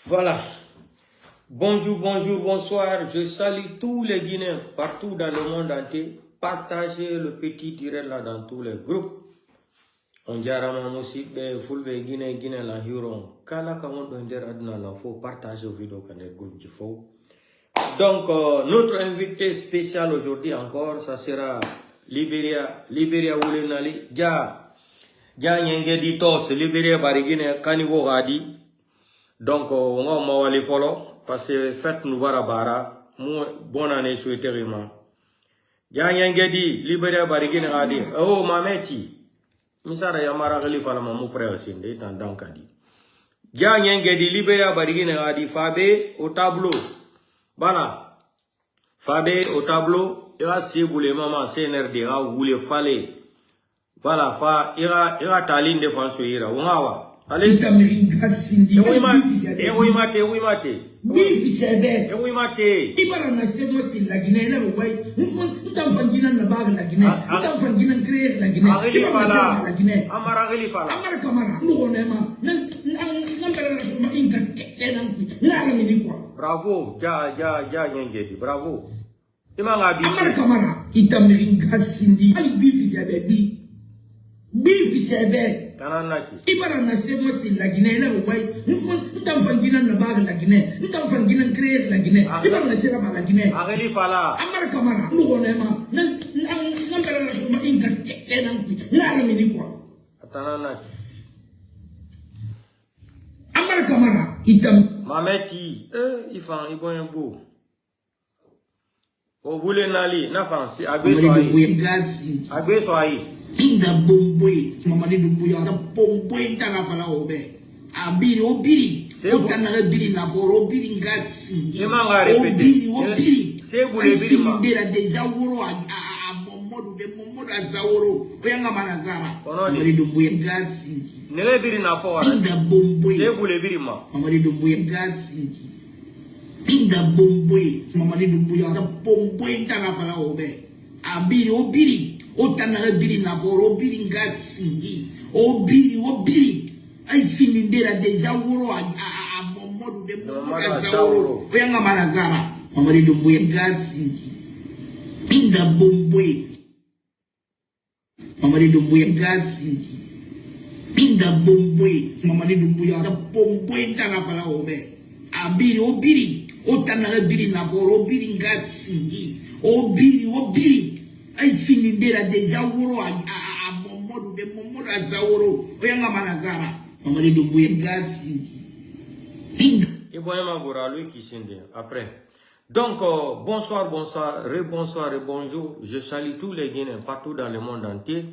Voilà. Bonjour, bonjour, bonsoir. Je salue tous les Guinéens partout dans le monde entier. Partagez le petit direct là dans tous les groupes. On dirait que fulbe Guinée la huron. Kala kamon donder adna la faut partager vidéo quand les groupes du faux. Donc notre invité spécial aujourd'hui encore, ça sera Libéria Wulenali. Ja nyenge di tos Libéria barigine kanivo gadi. Donc on va mawali follow parce que fête nous bara bonne année souhaitée vraiment. Ja nyenge di Libéria barigine gadi. Oh mameti. Misara yamara gali fala mamu presinde tan dankadi. Ja nyenge di Libéria barigine gadi Fabé au tableau. Voilà. Fabé au tableau, il va se bouler maman CNRD, il va bouler fallait. Voilà, ira taline de France ira. Wangawa. Allez. Oui mate. Bifi sebe. Oui mate. Ibara na semo si la Guinée na wai. Nta fangina na baga la Guinée. Nta fangina créer la Guinée. Ibara la Guinée. Amara geli fala. Amara kamara. Nugonema. Na mbere na inga sena ngui. Na mini kwa. Bravo. Ja nyengedi. Bravo. Imanga bifi. Amara kamara. Itamiringa sindi. Ali bifi sebe bi. Bifi sebe. Kananaki. Ibara na semo si la Guinée na wai. Nta fangina na baga la Guinée. Nta fangina créer la Guinée. Ibara na sera ba la Guinée. Ageli fala. Amara kamara. Nugonema. Na mbere na inga sena ngui. Na mini kwa. Kananaki. Amara kamara. Itam. Mameti. Ifan iboyembo. O bule nali na fansi agbe so ayi. Inda bombwe mamadi dumbuya da bombwe tana fala obe abiri obiri otana biri na foro biri ngasi emanga repete obiri sebule biri ma ndera deja woro a momodu azaworo oyanga manazara mamadi dumbuya ngasi nele biri na foro inda bombwe sebule biri ma mamadi dumbuya ngasi inda bombwe mamadi dumbuya da bombwe tana fala obe abiri obiri otana biri na foro biri ngasi obiri ai fini ndera deja woro a momodu azaworo oyanga manazara mamadi dumbuya ngasi inda bombwe mamadi dumbuya ngasi inda bombwe mamadi dumbuya da bombwe tana fala obe abiri otana biri na foro biri ngasi obiri ai fini ndera deja woro a momodu azaworo oyanga manazara mamadi dumbuya ngasi Iboyema Gora lui qui s'inde après. Donc bonsoir, rebonsoir et bonjour. Je salue tous les Guinéens partout dans le monde entier.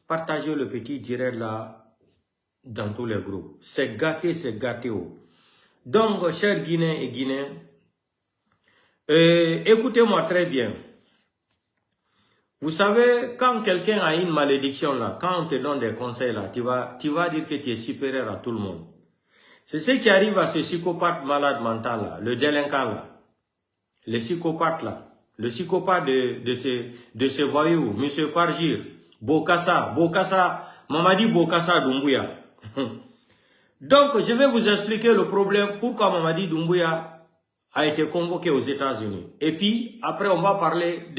Partagez le petit direct là dans tous les groupes. C'est gâté oh. Donc chers Guinéens et Guinéens, écoutez-moi très bien. Vous savez, quand quelqu'un a une malédiction là, quand on te donne des conseils là, tu vas dire que tu es supérieur à tout le monde. C'est ce qui arrive à ce psychopathe malade mental là, le délinquant là, le psychopathe là, le psychopathe de ce voyou, monsieur Parjir, Bokassa, Mamadi Bokassa Doumbouya. Donc, je vais vous expliquer le problème, pourquoi Mamadi Doumbouya a été convoqué aux États-Unis. Et puis, après, on va parler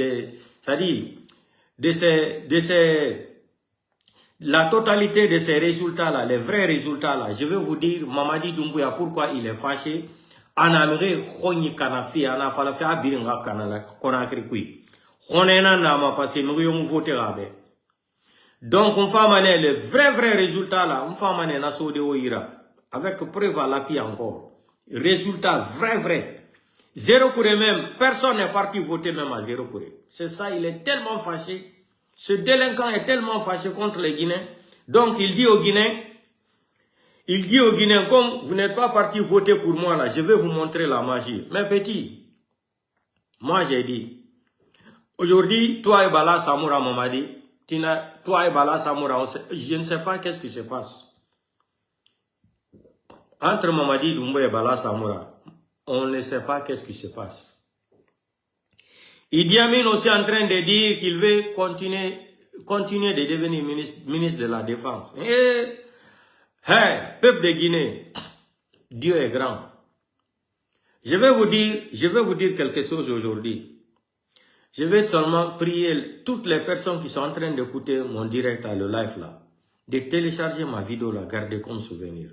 la totalité de ces résultats-là, les vrais résultats-là. Je vais vous dire, Mamadi Doumbouya, pourquoi il est fâché. Anamire, Khoni Kanafi, Anafalafi, Abiringa Kanala, Konakri. Khonena Nama, parce que nous avons voté avec. Donc, on fait maner les vrais résultats là, on fait maner Nassau de Oira, avec preuve à l'appui encore. Résultats vrai. Zéro couré même, personne n'est parti voter même à zéro couré. C'est ça, il est tellement fâché. Ce délinquant est tellement fâché contre les Guinéens. Donc, il dit aux Guinéens, comme vous n'êtes pas parti voter pour moi là, je vais vous montrer la magie. Mais petit, moi j'ai dit, aujourd'hui, toi et Bala Samoura Mamadi, toi et Bala Samoura, je ne sais pas qu'est-ce qui se passe. Entre Mamadi Doumbouya et Bala Samoura, on ne sait pas qu'est-ce qui se passe. Idi Amin aussi en train de dire qu'il veut continuer de devenir ministre de la Défense. Peuple de Guinée, Dieu est grand. Je vais vous dire quelque chose aujourd'hui. Je vais seulement prier toutes les personnes qui sont en train d'écouter mon direct à le live là, de télécharger ma vidéo là, garder comme souvenir.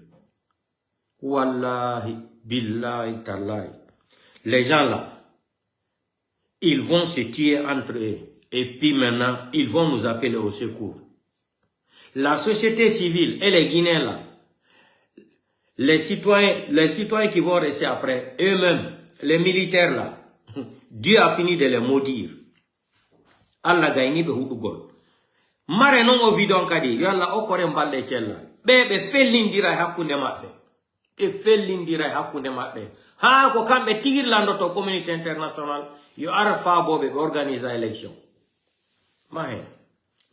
Wallahi, billahi, tallahi. Les gens là, ils vont se tuer entre eux. Et puis maintenant, ils vont nous appeler au secours. La société civile et les Guinéens là, les citoyens qui vont rester après, eux-mêmes, les militaires là, Dieu a fini de les maudire. Allah gaini be hudugol. Mare non o vidon kadi, yalla o kore mbalde cella. Be fellindira hakkunde mabbe. E fellindira hakkunde mabbe. Ha ko kambe tigirlando to communauté internationale, yo ara faabobe be organise élection. Mahe.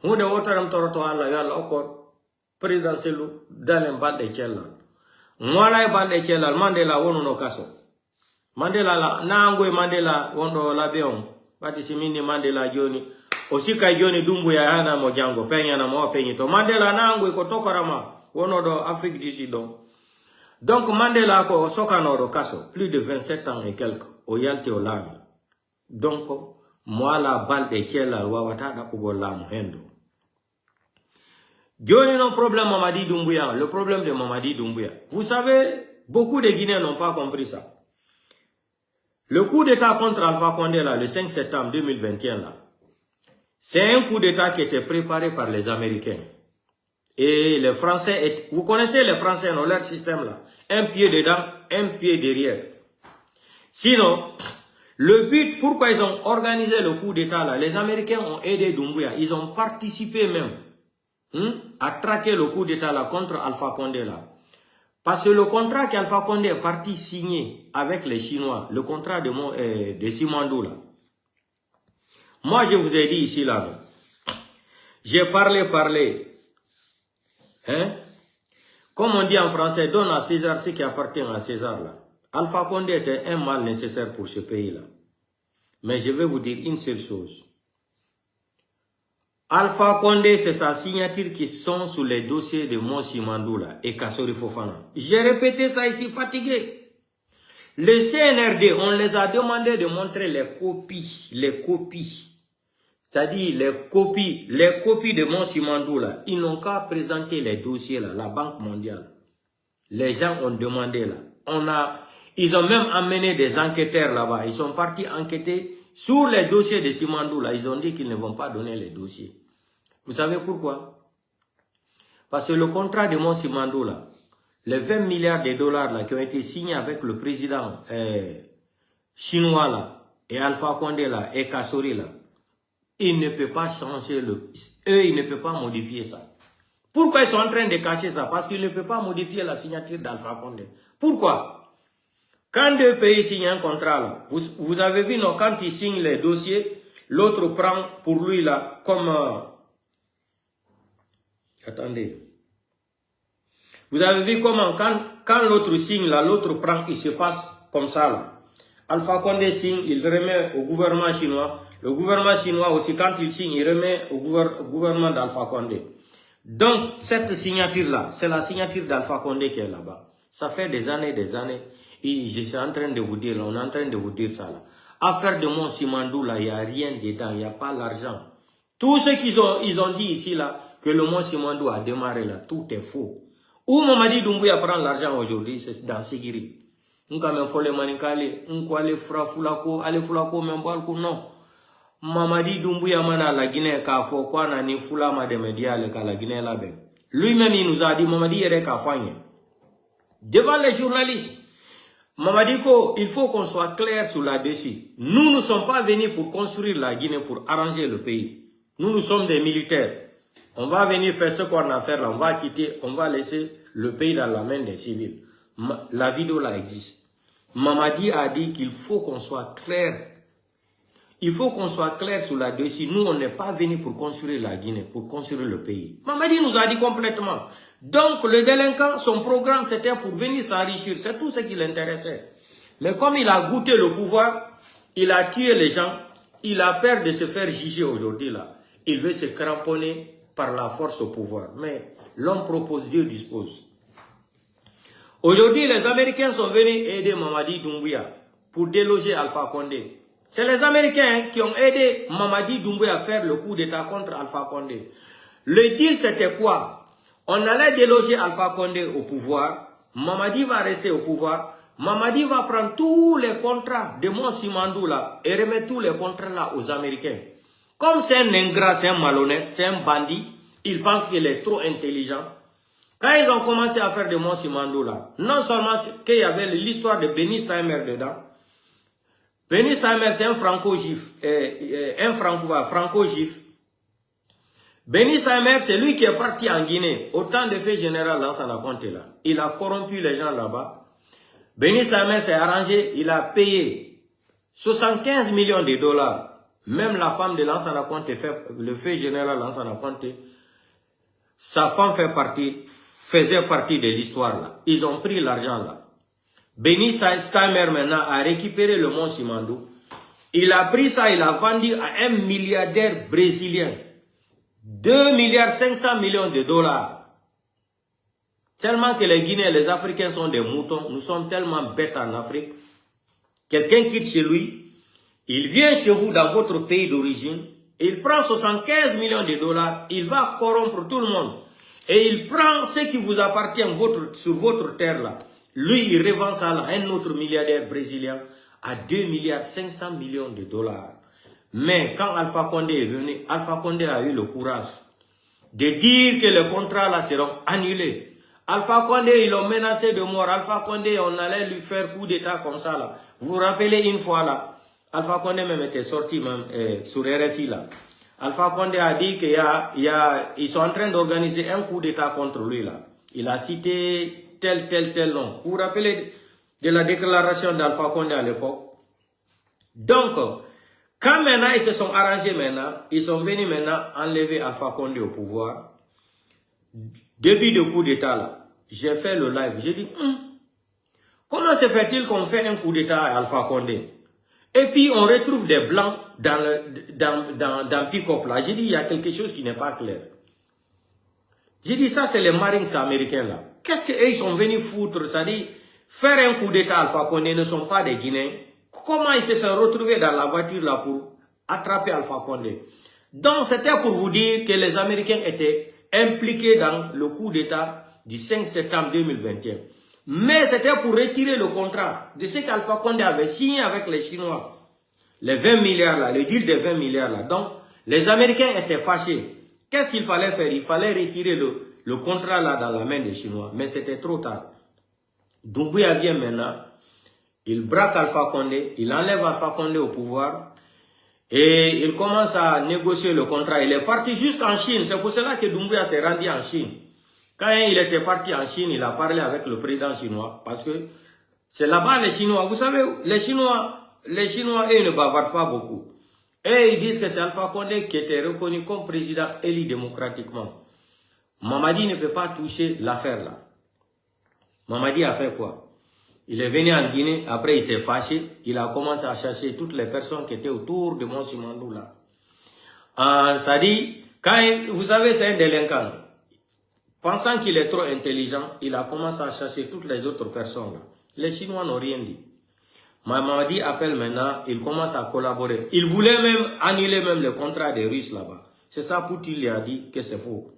Hunde wotaram toroto Allah yalla o ko présidentiel dalen balde cella. Mwala e balde cella Mandela wono no kaso. Mandela la nango Mandela wondo labeon. Bati simini Mandela joni. Osika joni dumbu ya hana mojango penya na mo penyi to Mandela nango iko tokorama wono do Afrique du Sud. Donc Mandela ko soka no do kaso plus de 27 ans et quelques o yalte o lami. Donc mwala balde kella wawata da ko lamu hendo. Joni non problème Mamadi Doumbouya, le problème de Mamadi Doumbouya. Vous savez, beaucoup de Guinéens n'ont pas compris ça. Le coup d'état contre Alpha Condé là, le 5 septembre 2021 là, c'est un coup d'état qui était préparé par les Américains. Et les Français, vous connaissez les Français dans leur système là, un pied dedans, un pied derrière. Sinon, le but, pourquoi ils ont organisé le coup d'état là, les Américains ont aidé Doumbouya, ils ont participé même à traquer le coup d'état là contre Alpha Condé là. Parce que le contrat qu'Alpha Condé est parti signer avec les Chinois, le contrat de Simandou là. Moi je vous ai dit ici là, j'ai parlé. Hein? Comme on dit en français, donne à César ce qui appartient à César là. Alpha Condé était un mal nécessaire pour ce pays là. Mais je vais vous dire une seule chose. Alpha Condé, c'est sa signature qui sont sur les dossiers de Mossi Mandoula et Kassori Fofana. J'ai répété ça ici, fatigué. Le CNRD, on les a demandé de montrer les copies. C'est-à-dire les copies de Mossi Mandoula. Ils n'ont qu'à présenter les dossiers là, la Banque mondiale. Les gens ont demandé là. Ils ont même amené des enquêteurs là-bas. Ils sont partis enquêter sur les dossiers de Simandou là. Ils ont dit qu'ils ne vont pas donner les dossiers. Vous savez pourquoi? Parce que le contrat de Mossi Mandou là, les 20 milliards de dollars là qui ont été signés avec le président chinois là, et Alpha Condé là, et Kassori là, ils ne peuvent pas changer ils ne peuvent pas modifier ça. Pourquoi ils sont en train de cacher ça? Parce qu'ils ne peuvent pas modifier la signature d'Alpha Condé. Pourquoi? Quand deux pays signent un contrat là, vous avez vu, non, quand ils signent les dossiers, l'autre prend pour lui là, comme... attendez. Vous avez vu comment, quand l'autre signe là, l'autre prend, il se passe comme ça là. Alpha Condé signe, il remet au gouvernement chinois. Le gouvernement chinois aussi, quand il signe, il remet au gouvernement d'Alpha Condé. Donc, cette signature-là, c'est la signature d'Alpha Condé qui est là-bas. Ça fait des années. Et je suis en train de vous dire, on est en train de vous dire ça là. Affaire de Mossi Mandou là, il n'y a rien dedans, il n'y a pas l'argent. Tout ce qu'ils ont dit ici là, que le Mossi Mandou a démarré là, tout est faux. Où Mamadi Doumbouya prend l'argent aujourd'hui, c'est dans Sigiri. On quand même faut les manikale, on quoi les frafulako, aller fulako même balko non. Mamadi Doumbouya mana la Guinée ka fo quoi na ni fula ma de médias le ka la Guinée là ben. Lui-même il nous a dit Mamadi ere ka fanye. Devant les journalistes, Mamadi ko, il faut qu'on soit clair sur là-dessus. Nous ne sommes pas venus pour construire la Guinée, pour arranger le pays. Nous sommes des militaires. On va venir faire ce qu'on a à faire là, on va quitter, on va laisser le pays dans la main des civils. La vidéo là existe. Mamadi a dit qu'il faut qu'on soit clair. Il faut qu'on soit clair sur là-dessus. Nous, on n'est pas venu pour construire la Guinée, pour construire le pays. Mamadi nous a dit complètement. Donc, le délinquant, son programme, c'était pour venir s'enrichir. C'est tout ce qui l'intéressait. Mais comme il a goûté le pouvoir, il a tué les gens, il a peur de se faire juger aujourd'hui là. Il veut se cramponner par la force au pouvoir. Mais l'homme propose, Dieu dispose. Aujourd'hui, les Américains sont venus aider Mamadi Doumbouya pour déloger Alpha Condé. C'est les Américains qui ont aidé Mamadi Doumbouya à faire le coup d'État contre Alpha Condé. Le deal, c'était quoi? On allait déloger Alpha Condé au pouvoir. Mamadi va rester au pouvoir. Mamadi va prendre tous les contrats de Monsimandou là et remettre tous les contrats là aux Américains. Comme c'est un ingrat, c'est un malhonnête, c'est un bandit, il pense qu'il est trop intelligent. Quand ils ont commencé à faire de Monsimandou là, non seulement qu'il y avait l'histoire de Benny Steimer dedans. Benny Steimer, c'est un franco-juif. Franco-juif. Benny Steimer, c'est lui qui est parti en Guinée. Au temps de fait général Lansana Conté là. Il a corrompu les gens là-bas. Benny Steimer s'est arrangé, il a payé 75 millions de dollars. Même la femme de Lansana Conté, le fait général Lansana Conté, sa femme faisait partie de l'histoire là. Ils ont pris l'argent là. Benny Steimer maintenant a récupéré le mont Simandou. Il a pris ça, il a vendu à un milliardaire brésilien. 2 milliards 500 millions de dollars. Tellement que les Guinéens et les Africains sont des moutons. Nous sommes tellement bêtes en Afrique. Quelqu'un quitte chez lui. Il vient chez vous dans votre pays d'origine. Il prend 75 millions de dollars. Il va corrompre tout le monde. Et il prend ce qui vous appartient sur votre terre là. Lui, il revend ça à un autre milliardaire brésilien à 2 milliards 500 millions de dollars. Mais quand Alpha Condé est venu, Alpha Condé a eu le courage de dire que les contrats là seront annulés. Alpha Condé, ils l'ont menacé de mort. Alpha Condé, on allait lui faire coup d'état comme ça là. Vous vous rappelez une fois là, Alpha Condé même était sorti même sur RFI là. Alpha Condé a dit qu'ils sont en train d'organiser un coup d'état contre lui là. Il a cité tel nom. Vous vous rappelez de la déclaration d'Alpha Condé à l'époque? Donc, quand maintenant ils se sont arrangés maintenant, ils sont venus maintenant enlever Alpha Condé au pouvoir. Début de coup d'état là, j'ai fait le live, j'ai dit, comment se fait-il qu'on fait un coup d'état à Alpha Condé? Et puis on retrouve des blancs dans Pick-up là. J'ai dit, il y a quelque chose qui n'est pas clair. J'ai dit, ça c'est les Marines américains là. Qu'est-ce qu'ils sont venus foutre? C'est-à-dire, faire un coup d'état à Alpha Condé ne sont pas des Guinéens. Comment ils se sont retrouvés dans la voiture là pour attraper Alpha Condé? Donc c'était pour vous dire que les Américains étaient impliqués dans le coup d'état du 5 septembre 2021. Mais c'était pour retirer le contrat de ce qu'Alpha Condé avait signé avec les Chinois. Les 20 milliards là, le deal des 20 milliards là. Donc, les Américains étaient fâchés. Qu'est-ce qu'il fallait faire? Il fallait retirer le contrat là dans la main des Chinois. Mais c'était trop tard. Doumbouya vient maintenant. Il braque Alpha Condé. Il enlève Alpha Condé au pouvoir. Et il commence à négocier le contrat. Il est parti jusqu'en Chine. C'est pour cela que Doumbouya s'est rendu en Chine. Quand il était parti en Chine, il a parlé avec le président chinois. Parce que c'est là-bas les Chinois. Vous savez, les Chinois, eux, ils ne bavardent pas beaucoup. Et ils disent que c'est Alpha Condé qui était reconnu comme président élu démocratiquement. Mamadi ne peut pas toucher l'affaire là. Mamadi a fait quoi? Il est venu en Guinée, après il s'est fâché, il a commencé à chercher toutes les personnes qui étaient autour de Monsimandou là. Ça dit, vous savez, c'est un délinquant. Pensant qu'il est trop intelligent, il a commencé à chercher toutes les autres personnes là. Les Chinois n'ont rien dit. Mamadi appelle maintenant, il commence à collaborer. Il voulait même annuler même le contrat des Russes là-bas. C'est ça, Poutine lui a dit que c'est faux.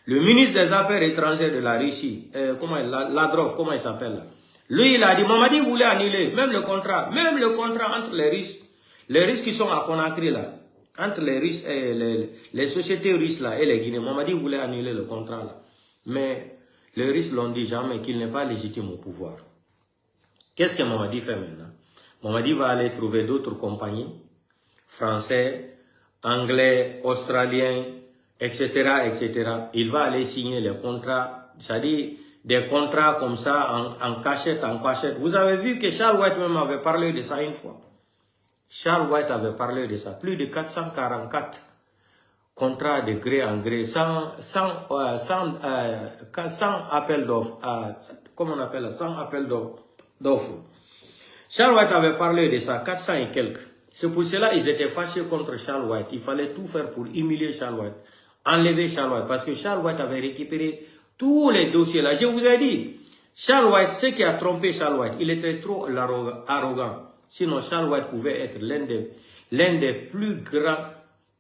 Le ministre des Affaires étrangères de la Russie, Ladrov, comment il s'appelle là? Lui, il a dit, Mamadi voulait annuler même le contrat entre les Russes qui sont à Conakry là, entre les Russes et les sociétés russes là et les Guinéens. Mamadi voulait annuler le contrat là. Mais les Russes l'ont dit jamais qu'il n'est pas légitime au pouvoir. Qu'est-ce que Mamadi fait maintenant? Mamadi va aller trouver d'autres compagnies, français, anglais, australiens, etc., etc. Il va aller signer les contrats, c'est-à-dire des contrats comme ça en cachette, en cachette. Vous avez vu que Charles White même avait parlé de ça une fois. Charles White avait parlé de ça. Plus de 444 contrats de gré en gré, sans appel d'offres. Comment on appelle ça? Sans appel d'offres. Charles White avait parlé de ça, 400 et quelques. C'est pour cela qu'ils étaient fâchés contre Charles White. Il fallait tout faire pour humilier Charles White. Enlever Charles White. Parce que Charles White avait récupéré tous les dossiers là. Je vous ai dit, Charles White, ce qui a trompé Charles White, il était trop arrogant. Sinon, Charles White pouvait être l'un des plus grands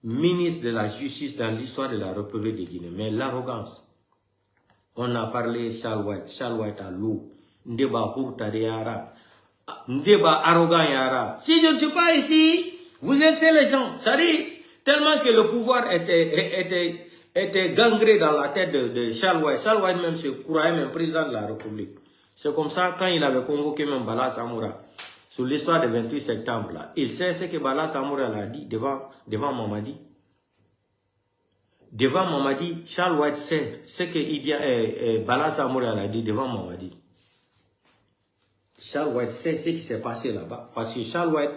ministres de la justice dans l'histoire de la République de Guinée. Mais l'arrogance, on a parlé Charles White à l'eau, Ndeba Hurta de Yara, Ndeba arrogant Yara. Si je ne suis pas ici, vous êtes les gens. Ça dit, tellement que le pouvoir était gangré dans la tête de Charles White. Charles White même se croyait même président de la République. C'est comme ça, quand il avait convoqué même Bala Samoura, sur l'histoire du 28 septembre, là, il sait ce que Bala Samoura l'a dit devant Mamadi. Devant Mamadi, Charles White sait ce que Bala Samoura l'a dit devant Mamadi. Charles White sait ce qui s'est passé là-bas. Parce que Charles White,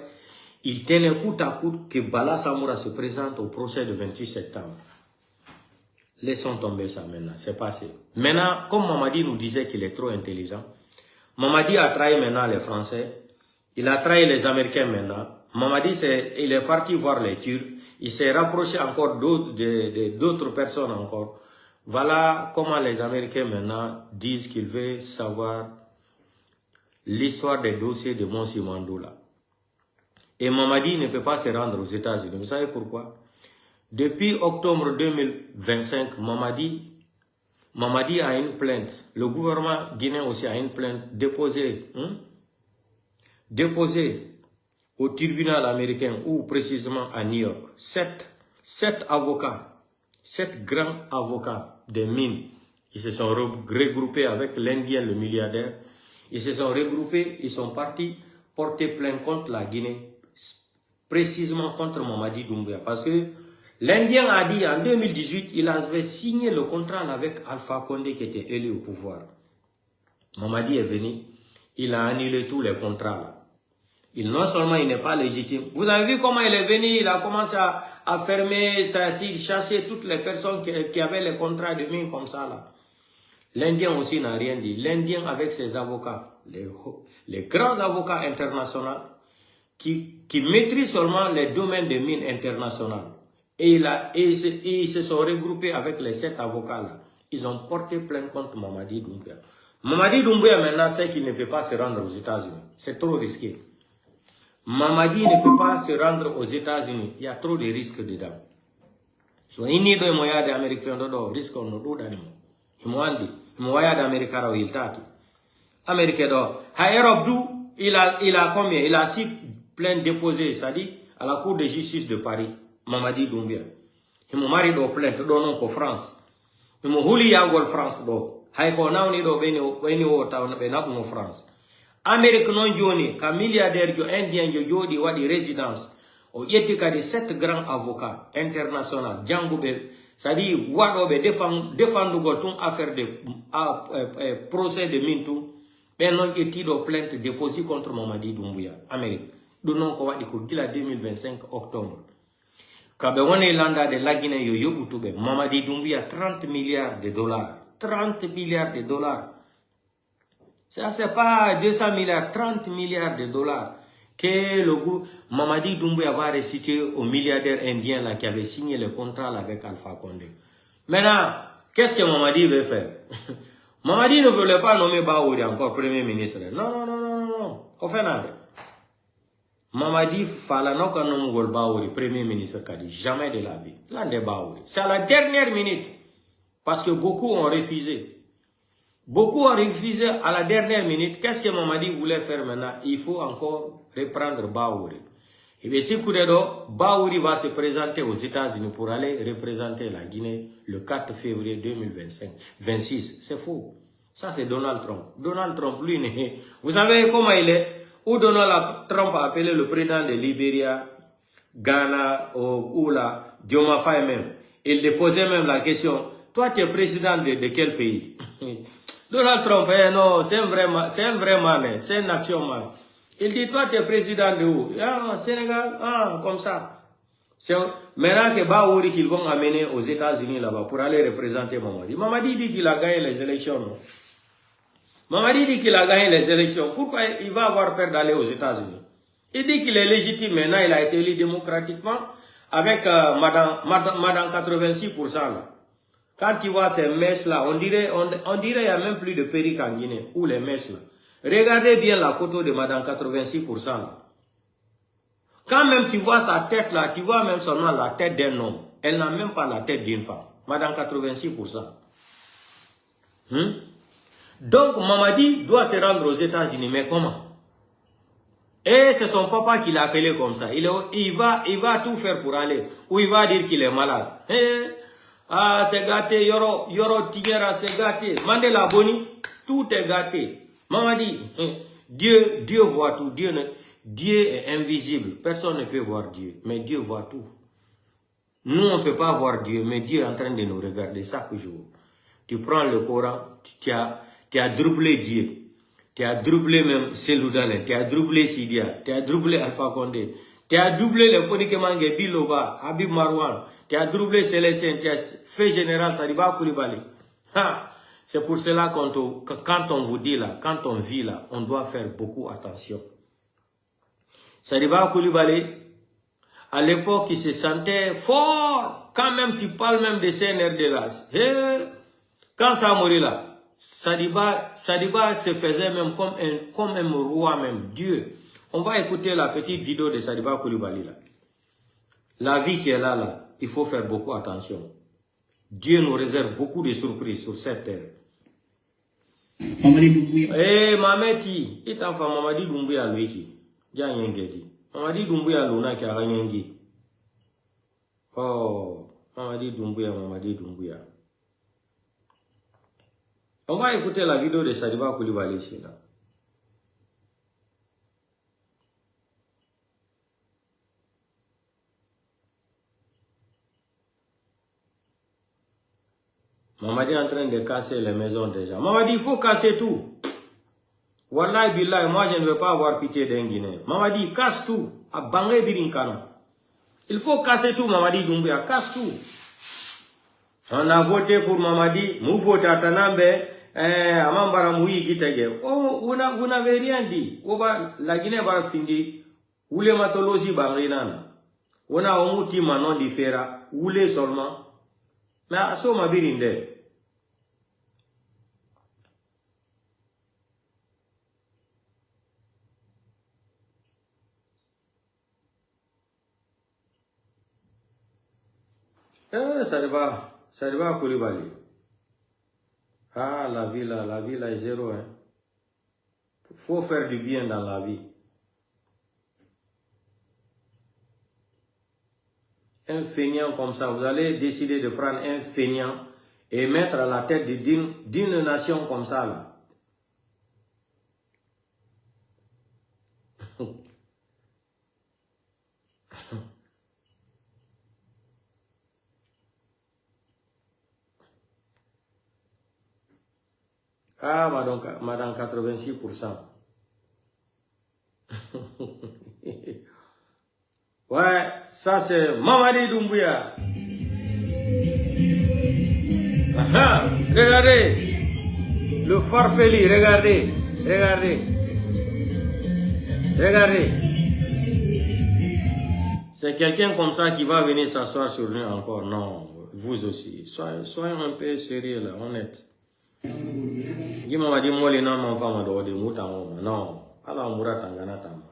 il tenait coûte à coûte que Bala Samoura se présente au procès du 28 septembre. Laissons tomber ça maintenant, c'est passé. Maintenant, comme Mamadi nous disait qu'il est trop intelligent, Mamadi a trahi maintenant les Français, il a trahi les Américains maintenant. Mamadi, il est parti voir les Turcs, il s'est rapproché encore d'autres personnes encore. Voilà comment les Américains maintenant disent qu'ils veulent savoir l'histoire des dossiers de Monsi Mandoula. Et Mamadi ne peut pas se rendre aux États-Unis. Vous savez pourquoi? Depuis octobre 2025, Mamadi a une plainte. Le gouvernement guinéen aussi a une plainte déposée au tribunal américain ou précisément à New York. Sept avocats, 7 grands avocats des mines, ils se sont regroupés avec l'Indien, le milliardaire. Ils se sont regroupés, ils sont partis porter plainte contre la Guinée, précisément contre Mamadi Doumbouya. Parce que l'Indien a dit en 2018, il avait signé le contrat avec Alpha Condé qui était élu au pouvoir. Mamadi est venu, il a annulé tous les contrats là. Non seulement il n'est pas légitime. Vous avez vu comment il est venu, il a commencé à fermer, c'est-à-dire chasser toutes les personnes qui avaient les contrats de mine comme ça là. L'Indien aussi n'a rien dit. L'Indien avec ses avocats, les grands avocats internationaux qui maîtrisent seulement les domaines de mines internationales. Et ils se sont regroupés avec les 7 avocats là. Ils ont porté plainte contre Mamadi Doumbouya. Mamadi Doumbouya maintenant sait qu'il ne peut pas se rendre aux États-Unis. C'est trop risqué. Mamadi ne peut pas se rendre aux États-Unis. Il y a trop de risques dedans. So ini do moya de Amérique do risque on do dani. Imwandi moya de Amérique ra il taki. Amérique do ha Europe do il a combien? Il a 6 plaintes déposées, ça dit à la Cour de justice de Paris. Mamadi Doumbouya. Il m'a marié do plainte do non ko France. Il m'a huli yangol France do. Hay ko nawni do beni o taw be nabu France. Amérique non joni ka milliardaire jo indien jo jodi wadi résidence o yetti kadi 7 grands avocats internationaux jangube c'est-à-dire wadobe défendugol ton affaire de procès de mintu ben non yetti do plainte déposée contre Mamadi Doumbouya Amérique do non ko wadi ko gila 2025 octobre kabe woni landa de la Guinée yo yobutube Mamadi Doumbouya 30 milliards de dollars 30 milliards de dollars. Ça, c'est pas 200 milliards, 30 milliards de dollars que le Mamadi Doumbouya va réciter au milliardaire indien là, qui avait signé le contrat là, avec Alpha Condé. Maintenant, qu'est-ce que Mamadi veut faire? Mamadi ne voulait pas nommer Baouri encore Premier ministre. Non. Qu'on fait nada. Mamadi fala non qu'on nomme Baouri Premier ministre Kadi. Jamais de la vie. Là, de Baouri. C'est à la dernière minute. Parce que beaucoup ont refusé. Beaucoup ont refusé à la dernière minute. Qu'est-ce que Mamadi voulait faire maintenant? Il faut encore reprendre Baouri. Et bien, si Baouri va se présenter aux États-Unis pour aller représenter la Guinée le 4 février 2026. C'est faux. Ça, c'est Donald Trump. Donald Trump, lui, vous savez comment il est? Où Donald Trump a appelé le président de Libéria, Ghana, ou là, Dioma Faye même. Il déposait même la question, toi, tu es président de quel pays? Donald Trump, non, c'est un vrai man, c'est un action man. Il dit, toi, tu es président de où? Ah, Sénégal, comme ça. Maintenant que Baouri qu'ils vont amener aux États-Unis là-bas pour aller représenter Mamadi. Mamadi dit qu'il a gagné les élections, non? Mamadi dit qu'il a gagné les élections. Pourquoi il va avoir peur d'aller aux États-Unis? Il dit qu'il est légitime. Maintenant, il a été élu démocratiquement avec madame 86% là. Quand tu vois ces mèches là, on dirait il n'y a même plus de perruque en Guinée. Ou les mèches là. Regardez bien la photo de madame 86% là. Quand même tu vois sa tête là, tu vois même seulement la tête d'un homme. Elle n'a même pas la tête d'une femme. Madame 86%. Donc Mamadi doit se rendre aux États-Unis. Mais comment? Et c'est son papa qui l'a appelé comme ça. Il va tout faire pour aller. Ou il va dire qu'il est malade. Ah, c'est gâté. Yoro Tigera, c'est gâté. Mandela Boni, tout est gâté. Mamadi, Dieu voit tout. Dieu est invisible. Personne ne peut voir Dieu. Mais Dieu voit tout. Nous, on ne peut pas voir Dieu. Mais Dieu est en train de nous regarder chaque jour. Tu prends le Coran, tu as dribblé Dieu. Tu as dribblé même Selou Dalen, tu as dribblé Sidia, tu as dribblé Alpha Condé, tu as dribblé les Fonike Mange, Biloba, Habib Marouane, tu as dribblé Célestin, tu as fait général Sadiba Koulibaly. C'est pour cela que quand on vous dit là, quand on vit là, on doit faire beaucoup attention. Sadiba Koulibaly, à l'époque, il se sentait fort. Quand même, tu parles même de CNRD là. Quand ça a mouru là, Sadiba se faisait même comme un roi même, Dieu. On va écouter la petite vidéo de Sadiba Koulibaly là. La vie qui est là, il faut faire beaucoup attention. Dieu nous réserve beaucoup de surprises sur cette terre. Mamadi Doumbouya. Mameti, il t'a fait Mamadi Doumbouya lui. Mamadi Doumbouya l'ona qui a gagné. Oh, Mamadi Doumbouya. On va écouter la vidéo de Sadiba Koulibaly ici là. Mamadi est en train de casser les maisons déjà. Mamadi, il faut casser tout. Wallahi billahi, moi je ne veux pas avoir pitié d'un Guinéen. Mamadi, casse tout. A Bangé Birinkana. Il faut casser tout, Mamadi Doumbouya. Casse tout. On a voté pour Mamadi. Nous votons à Tanambe. Oh, vous n'avez rien dit. La Guinée va finir. Où les matologies Bangrinana. On a un outil maintenant différent. Où les seulement. Mais à ce moment birinde. Ça va Koulibaly. Ah, la vie là est zéro. Hein. Faut faire du bien dans la vie. Un feignant comme ça, vous allez décider de prendre un feignant et mettre à la tête d'une nation comme ça là. Ah, madame 86%. Ouais, ça c'est Mamadi Doumbouya. Regardez. Le farfeli, regardez. C'est quelqu'un comme ça qui va venir s'asseoir sur nous encore. Non, vous aussi. Soyons un peu sérieux là, honnête. Mamadi Molina, mon femme, non. Alors, Mouratangana Tama.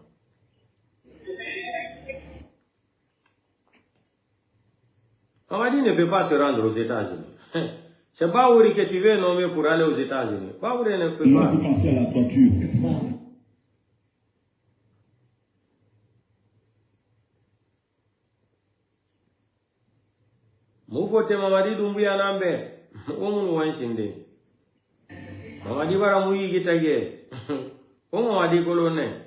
Mamadi ne peut pas se rendre aux États-Unis. C'est Baouri que tu veux nommer pour aller aux États-Unis. Baouri ne peut pas. Vous pensez à la toiture. Vous votez Mamadi Doumbouya Nambe. Omun Wansinde. Mamadi Baramouyi Gitage. Mamadi Colonel.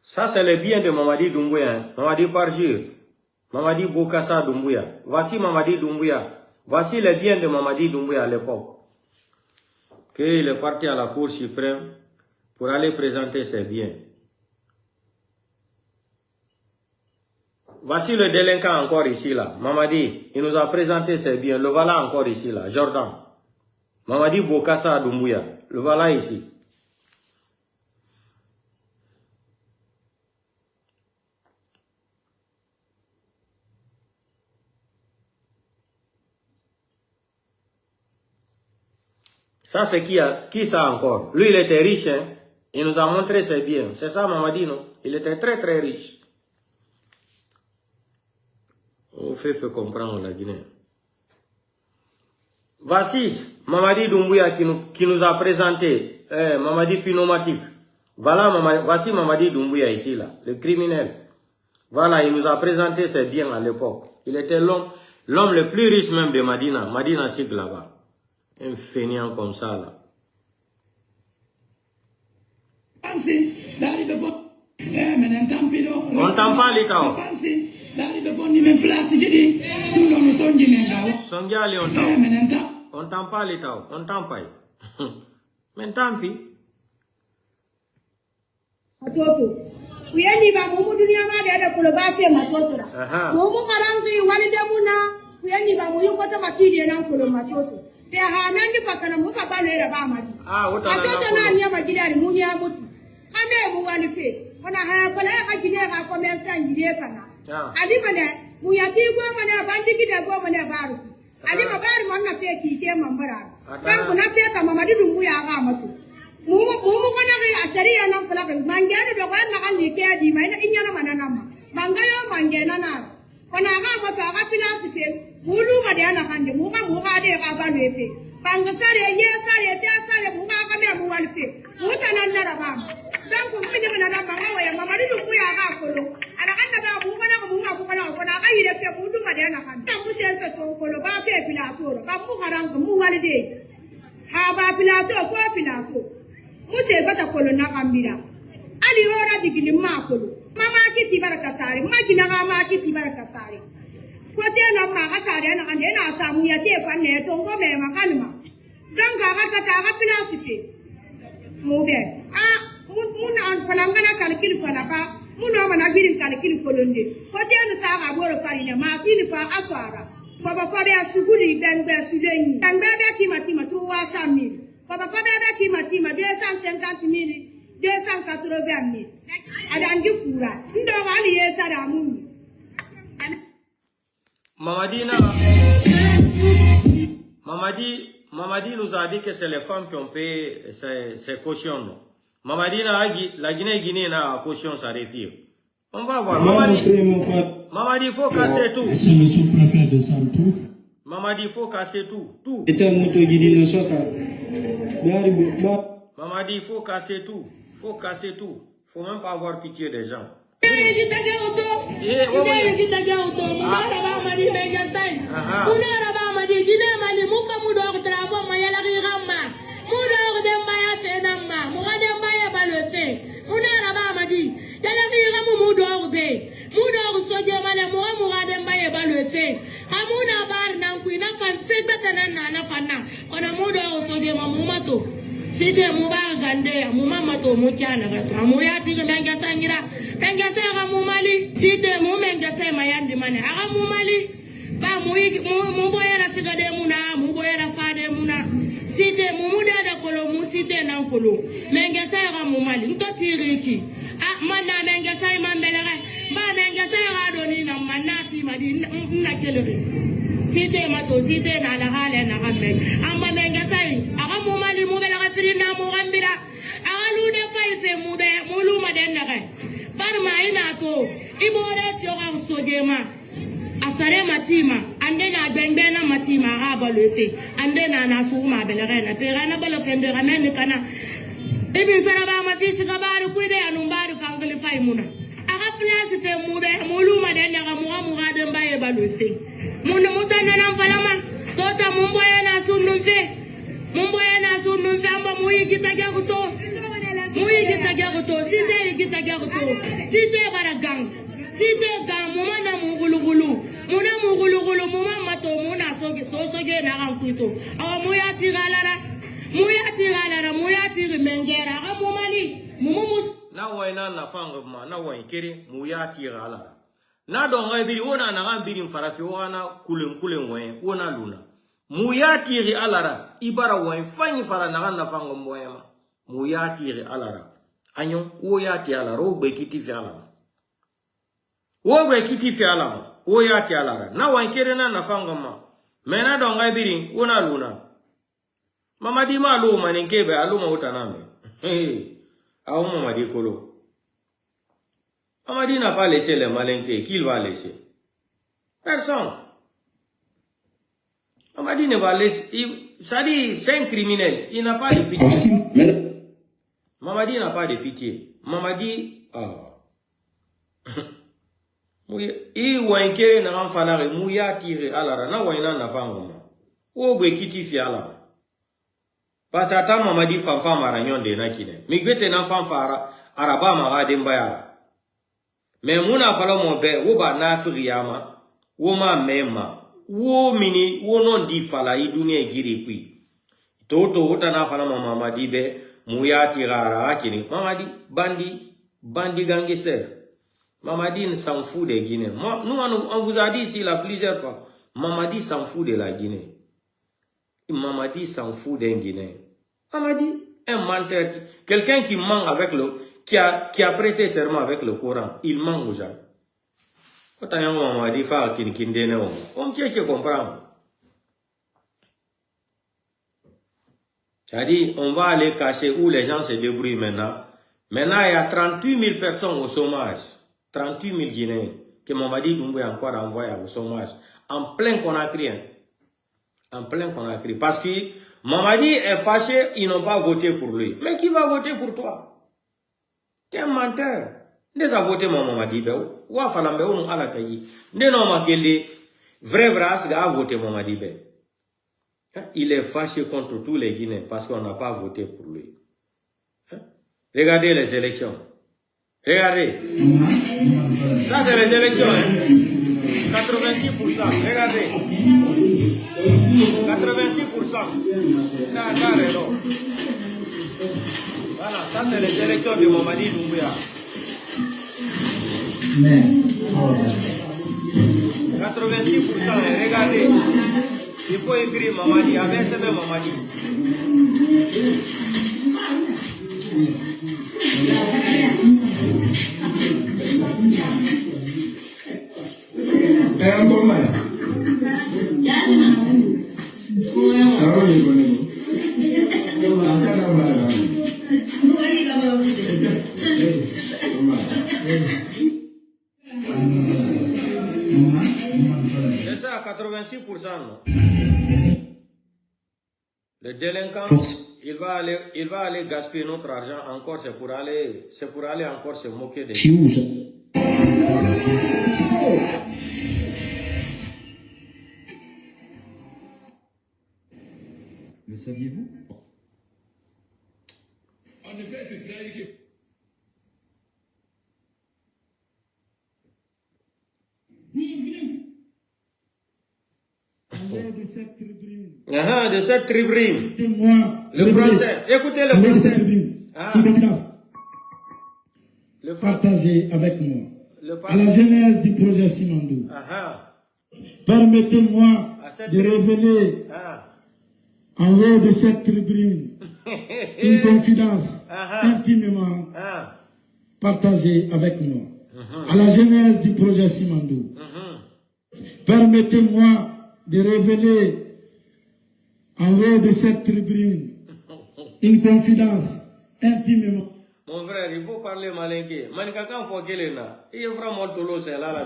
Ça, c'est le bien de Mamadi Doumbouya. Mamadi Parjir. Mamadi Bokassa Doumbouya. Voici Mamadi Doumbouya. Voici le bien de Mamadi Doumbouya à l'époque. Qu'il est parti à la Cour suprême pour aller présenter ses biens. Voici le délinquant encore ici là. Mamadi, il nous a présenté ses biens. Le voilà encore ici là. Jordan. Mamadi Bokassa Doumbouya. Le voilà ici. Ça, c'est qui ça encore? Lui, il était riche, hein? Il nous a montré ses biens. C'est ça, Mamadi, non? Il était très, très riche. On fait comprendre la Guinée. Voici Mamadi Doumbouya qui nous a présenté Mamadi Pneumatique. Voilà, voici Mamadi Doumbouya ici, là, le criminel. Voilà, il nous a présenté ses biens à l'époque. Il était l'homme le plus riche même de Madina. Madina Sig là-bas. Un fainéant comme ça, là. On t'en parle, Itao. Songali, on t'en parle, Itao. On t'en parle. Mais tant pis. Matoto. Kuyeni ba mumu dunia ma da kulo ba fe matoto da. Mumu karangi wali da muna kuyeni ba mu yuko ta matiri na kulo matoto. Pe ha nan di fakana mu ka bale da ba madi. Matoto na nya magidari mu nya mutu. Kame mu wali fe. Wana ha kala ka gide ka ko men san gide kana. Ali mana mu ya ti go mana bandi gide go mana baru. Ali ma baru man na fe ki ke mambara. Dan ku na fe ta mamadi dum ya ga matu. Mumu kana ke asari ya nan fala ke mangene do kan na kan ni ke di mai na inya na manana ma mangayo mangena na kana ga mata ga pilasi fe mulu ma de na kan de mu ka de ka ba le fe pangasare ye sare te sare mu ka me mu wal fe mu tanan na ra ba dan ku mi ne na ba ga ya mama di du ya ga kolo ana kan da ba mu kana mu ma ku kana ko na ga yire fe mu du ma de na kan ta mu se so to kolo ba fe pilato ba mu haran mu wal de ha ba pilato fo pilato Muse bata kolo na kambira. Ali ora digili makolo. Mama kiti baraka sare. Magina mama kiti baraka sare. Kote na mama sare na kande na samu ya te fanne to ngo me makanma. Dan ga ga ta ga pilasife. Mobe. Mun an falangana kalkil falapa. Mun o mana birin kalkil kolonde. Kote na sa ga boro farina masini fa asara. Baba ko be asuguri ben be sudeni. Dan be kimati matu wa sami. Papa bebe ki matima 250 000 280 000 adangi fura ndo wali yesa da muni Mamadi nous a dit que c'est les femmes qui ont payé ces cautions. Mamadi la Guinée na caution ça refuse. On va voir. Mamadi faut casser tout. C'est le sous-préfet de Santou. Mamadi faut casser tout. Mamadi, il faut casser tout. Faut casser tout. Faut même pas avoir pitié des gens. Side muba gande mumama to mukyana gato amuyati menga sangira menga sega mumali side mumenga sema yandi mane aga mumali ba muboyera sigade muna muboyera fade muna side mumuda da kolo muside nan kolo menga sega mumali nto tiriki manna menga sai mambelere ba menga sega doni na manafi madi na kelere side mato side na la hale na gamme amma menga sai aga mumali mubela na mugambira agalu de faife mube muluma den naga barma ina to ibore ti o sojema asare matima ande na gbengbe na matima ga balofe ande na suma belere na pera na balo fende ramen kana ibin saraba ma fisi ga baru kuide anumbari fangle faimuna aga place fe mube muluma den naga muga den baye balofe mun mutana na falama tota mumbo yana sunumfe Mumbo yana sunu mfamba muyi kitajakuto site kitajakuto site baragang site gang muma na mugulugulu muma mato muna soge to soge na kankuito awa muya tirala muya tiri mengera amumali mumu na waina na fangma na wain kiri muya tirala na do ngabiri ona na ngabiri farafi wana kulen wain ona luna Muyatiri alara ibara wan fanyi fara na fango moyama muyatiri alara anyo uyati alara ogbe kiti fi alama uyati alara na wan kere na fango ma mena do ngabiri una luna Mamadi ma alo manenkebe, alo ma utaname. Aou Mamadi Kolo. Mamadi n'a pas laissé les malinqués. Qui va laisser? Personne. Mamadi ne va laisser. Ça dit, c'est un criminel. Il n'a pas de pitié. Mamadi n'a pas de pitié. Mamadi. I wankere na falare muya tire alara na waina na fangoma. O gwe kiti fi ala. Pasata Mamadi fanfa maranyon de na kine. Migwete na fanfa araba magade mbaya. Mais muna fala mo be wo ba na afriyama wo ma mema wo mini wo non di fala I dunia giri kui. Toto uta na fala Mamadi be muya tirara akini. Mamadi bandi gangster. Mamadi s'en fout des Guinéens. Nous, on vous a dit ici là plusieurs fois. Mamadi s'en fout de la Guinée. Mamadi s'en fout d'un Guinéen. Mamadi, un menteur. Quelqu'un qui ment avec qui a prêté serment avec le Coran. Il ment aux gens. Quand on a Mamadi faire kindene, on tient comprendre. C'est-à-dire, on va aller cacher où les gens se débrouillent maintenant. Maintenant, il y a 38 000 personnes au chômage. 38 000 Guinéens que Mamadi Doumbouya encore envoyé au chômage. En plein Conakry. En plein Conakry. Parce que Mamadi est fâché, ils n'ont pas voté pour lui. Mais qui va voter pour toi? Tu es un menteur. Déjà voté Mamadi. Ou Falambe ou nous alakayi. Ne non makele. Vrai a voté Mamadi. Il est fâché contre tous les Guinéens parce qu'on n'a pas voté pour lui. Regardez les élections. Regardez. Ça, c'est les élections. 86%. Regardez. 86%. Voilà, ça, c'est les élections de Mamadi Doumbouya. 86%. Regardez. Il faut écrire Mamadi. Avec ce même Mamadi. C'est ça, 86%. Le délinquant, il va aller gaspiller notre argent encore, c'est pour aller encore se moquer de nous. Le saviez-vous? On ne peut être clarifié. De cette tribune. Le français. Écoutez le français. Le français. Partagez avec moi. À la genèse du projet Simandou. Permettez-moi de révéler en haut de cette tribune une confidence intimement partagée avec moi. À la genèse du projet Simandou. Permettez-moi de révéler en haut de cette tribune une confidence intimement. Mon frère, il faut parler malinqué. Manikaka faut qu'elle est là. Il y a vraiment tout l'eau, c'est là.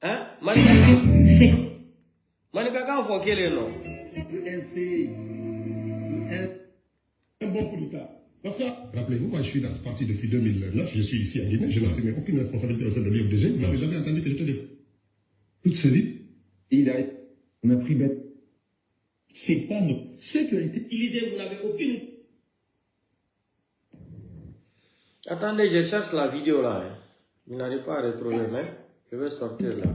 Hein? Manikaka faut qu'elle est là. Un bon coup d'État. Parce que, rappelez-vous, moi je suis dans ce parti depuis 2009, je suis ici à Guinée, je n'assumais aucune responsabilité au sein de l'IFDG, vous n'avez jamais entendu que j'étais des... Toute sa vie, on a pris bête. c'est pas nous. Ceux qui ont été utilisés, vous n'avez aucune. Attendez, je cherche la vidéo là. Je n'arrive pas à retrouver, mais je vais sortir là.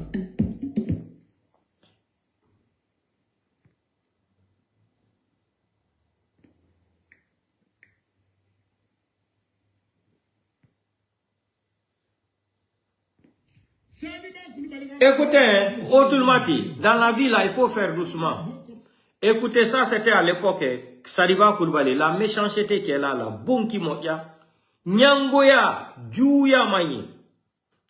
Écoutez, Otulmati, dans la vie là, il faut faire doucement. Écoutez, ça c'était à l'époque, Sadiba Koulibaly, la méchanceté qu'elle a là, bon qui moya, Nyangoya, Djouya Mani,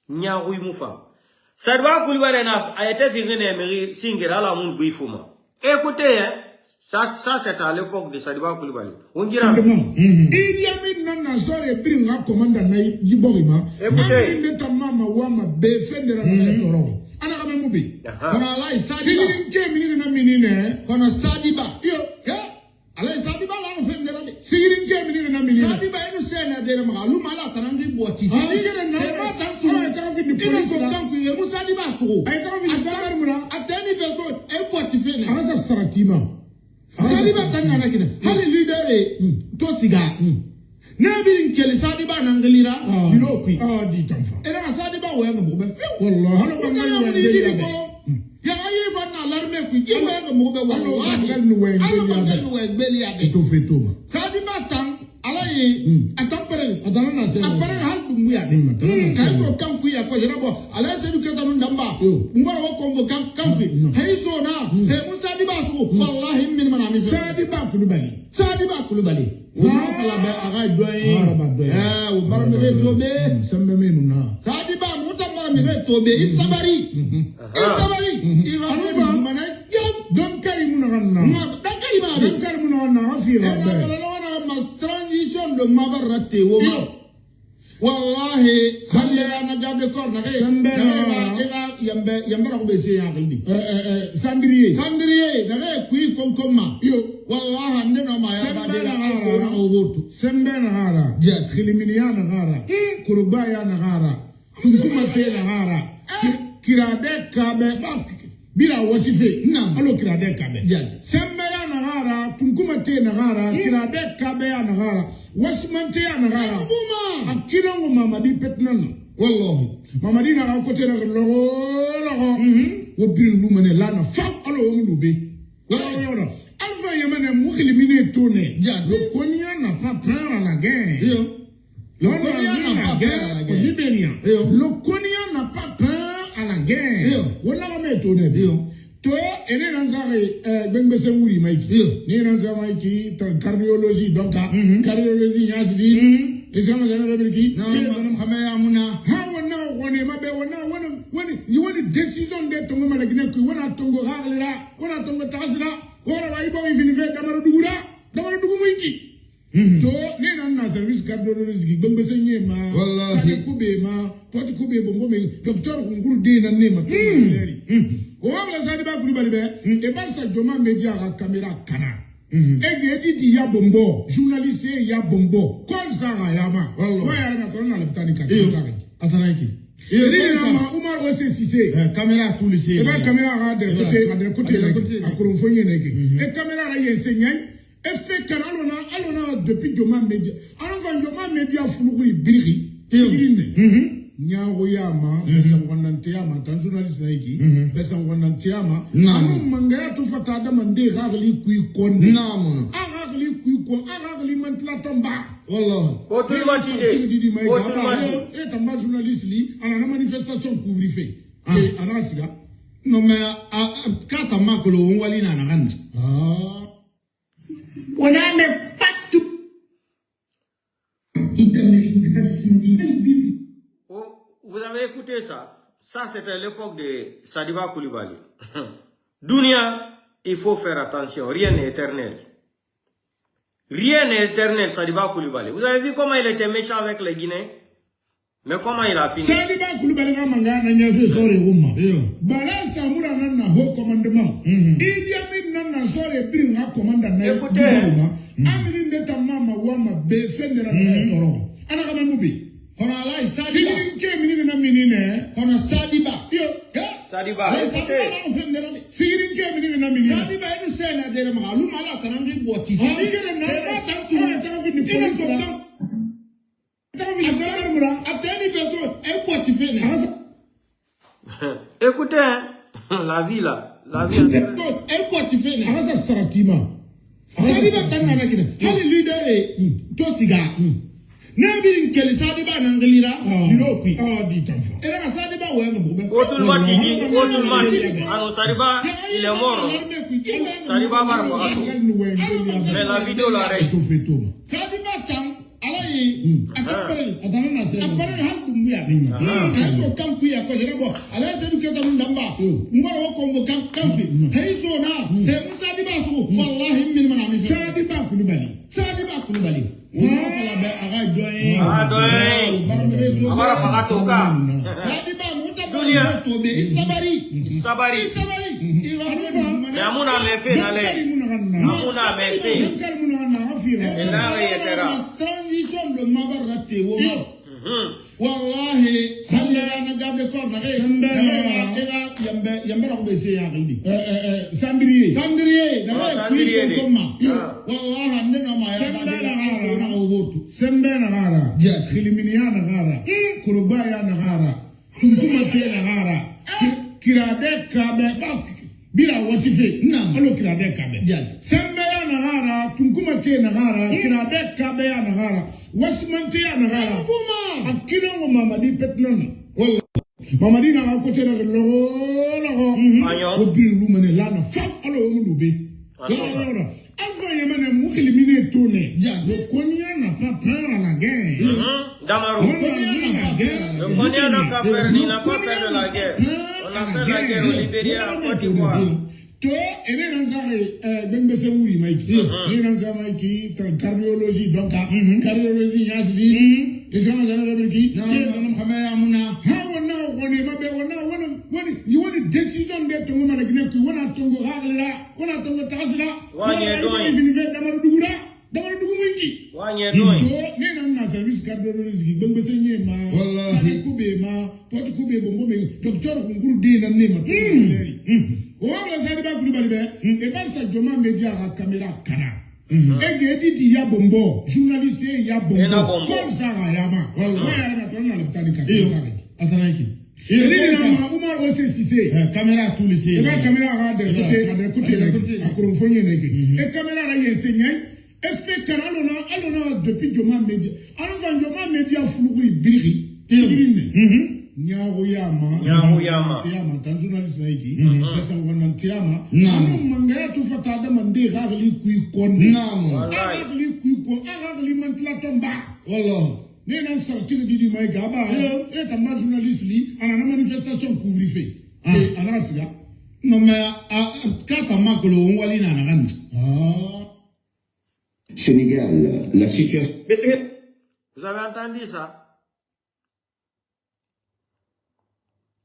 Nyangoui Moufa. Sadiba Koulibaly a été fini de Singera la moun bouifouma. Écoutez, hein, Ça c'est à l'époque de Sadiba Koulibaly. On dirait. Idi Amin nana sore bringa commanda na yiborima. Amin de tamama wama befendera na toro. Ana kama mubi. Kona alai Sadiba. Sigirin ke minine na minine. Kona Sadiba. Yo, alai Sadiba la fendera de. Sigirin ke minine na minine. Sadiba enu sena de ma lu mala tanangi boati. Sigire na ma tan so e tan fi de police. Ina so kan ku ye mu Sadiba so. Ai tan fi de fender mura. Ateni feso e boati fene. Ana saratima. Sadiba tanga kina hali leader to siga nabi nkeli Sadiba nangalira biroki di tamfa era Sadiba wenga mo be fe wallahi halo wanga wenga ya ayi fana alarme ku ji wenga mo be wallahi ngal nu wenga ya to fetoma Sadiba tang alaye atampere adana na se apare hal dumbu ya kai so kan ku ya ko yerabo ala se du keta ndamba ngora ko kongo kan hay so na he Sadiba so wallahi min manami Sadiba Koulibaly wa fala be aga doy o bar me tobe sembe menuna Sadiba mutamara me tobe isabari ira mana don kay munana don kay munana afira ma transition de mabarate woma wallahi sandira na garde corps na yamba ko be se ya galdi sandrier na kuyi konkoma yo wallahi ndena ma ya badira na obotu sembe na hara ja khiliminiya na hara kurbaya na hara tunkuma te na hara kirade kabe bila wasife alo kirade kabe sembe na hara tunkuma te na hara kirade kabe na hara wasmante ya na hara akira ngo mamadi petnana wallahi mamadi na ko te na lo wo biru lumane la na fa alo wo mudube wala alfa yemene mukhilimine tone lo konya na pas peur à la guerre le konya n'a pas peur à la guerre wala ma metone to ene nanzare bengbese wuri maiki ni nanza maiki cardiologie donc cardiologie yasdi isama zana babirki nam xamaya amuna ha wana woni mabe wana you want decision de tongo malagine ku wana tongo haglira wana tongo tasira wana waibo ifinive damara dugu muiki to ne nan na service cardiologie bengbese nyema wallahi kubema poti kube bombo me docteur nguru de nan ne ma to leri o wala Sadiba Koulibaly be e barsa joma media ga camera kana editi ya bombo journaliste ya bombo kon sara ya ma wa ya na tona la bitani ka sara atanaki iri na ma Umar Wese Cissé camera tout lycée e ba camera ga de côté a koronfonye neke e camera ra yensenyai e fait alona depuis joma media alon joma media fuluguri birigi irine nyago yama besangwanante yama tan journaliste naiki besangwanante yama anu mangaya tu fatada mande gagli kui kon namono agagli kui kon agagli mantla tomba wallahi et tamba journaliste li ana manifestation couvre-feu et ana siga no me kata makolo wali na ngana ona me fatu Vous avez écouté ça? Ça, c'était l'époque de Sadiba Koulibaly. Dunia, il faut faire attention. Rien n'est éternel. Rien n'est éternel, Sadiba Koulibaly. Vous avez vu comment il était méchant avec les Guinéens? Mais comment il a fini? Sadiba Koulibaly a mangana nyase sore umma. Bala samura nana ho commandement. Idi Amin nana sore bringa commanda na. Écoutez. Amin de tamama wama befendera na toro. Ana kama mubi. Kona alai Sadiba. Sigirin minine na minine. Kona Sadiba. Yo. Sadiba. Sigirin minine na minine. Sadiba enu sena de ma lu mala tanangi boati. Sigire na ma tan so e tan fi ni police. Écoutez, la vie là, la vie. Sadiba tanga kina hali leader to siga nabi nkeli Sadiba nangalira biroki di tamfa era Sadiba wenga mo be Otul Matidi ano Sadiba il est mort. Sadiba barbo mais la vidéo la reste Sadiba tang ala Wallahi, après hal dumbuya. Kaso kampu ya ko jerabo. Ala se du ke tam ndamba. Ngoro ko ngo kampi. Taiso na. Te Musa di basu. Wallahi min manami. Sadi ba kulubali. Wa fala be aga doye. Amara fagatoka. Sadi ba muta to be isabari. Namuna mefe nale. Namuna mefe. Transition de Mabarate wo. Wallahi sandera na garde corps na yambe ko se ya gidi. Sandrier da ko ma. Wallahi ne no ma ya ba na obotu. Sembena gara. Ja khiliminiana gara. Kurubaya na gara. Tunkuma te na gara. Kirade kabe bila wasife alo kirade kabe sembe ya nagara tunkuma te nagara kirade kabe ya nagara wasmante ya nagara kuma akilo ngo mamadi petnon wala mamadi na ko te na lo bi rumene la na fa alo ngo be alfa yemene mu eliminer tourner le konya na pas peur à la guerre Damaro le konya n'a pas peur ni n'a pas peur de la guerre. On a fait la guerre au Libéria, en Côte d'Ivoire. To ene nanzare bengbe wuri maiki ene nanzare maiki cardiologie donc cardiologie yasdi et ça na na beki c'est na xamaya amuna ha wona woni mabe woni you want decision de to ngoma na ku wona tongo haglira wona tongo tasira wanye doy fini fe dama dugu mwingi wanye doy to ne na service cardiologie bengbe se nyema wallahi kube ma pot kube bombo me docteur nguru de na ne ma Wala sadi ba kulubali be e ba sa joma media ga caméra kana e ge di ya bombo journaliste ya bombo comme ça ya ma wallahi na tona na bitani ka ça atanaki e na ma Umar OC6 caméra tout lycée e ba caméra ga de côté a kurumfonye nege e caméra ra yenseignant e fait alona depuis joma media alon joma media flugui biri tirine Nyawuyama tan journaliste na yiki pesa ngona tiama anu mangaya tu fatada mande gagli kui kon gagli kui kon gagli mantla tomba wallah ne nan sorti di mai gaba e ta ma journaliste li ana na manifestation couvre-feu ana siga no me kata makolo wali na na kan Sénégal, la situation. Vous avez entendu ça?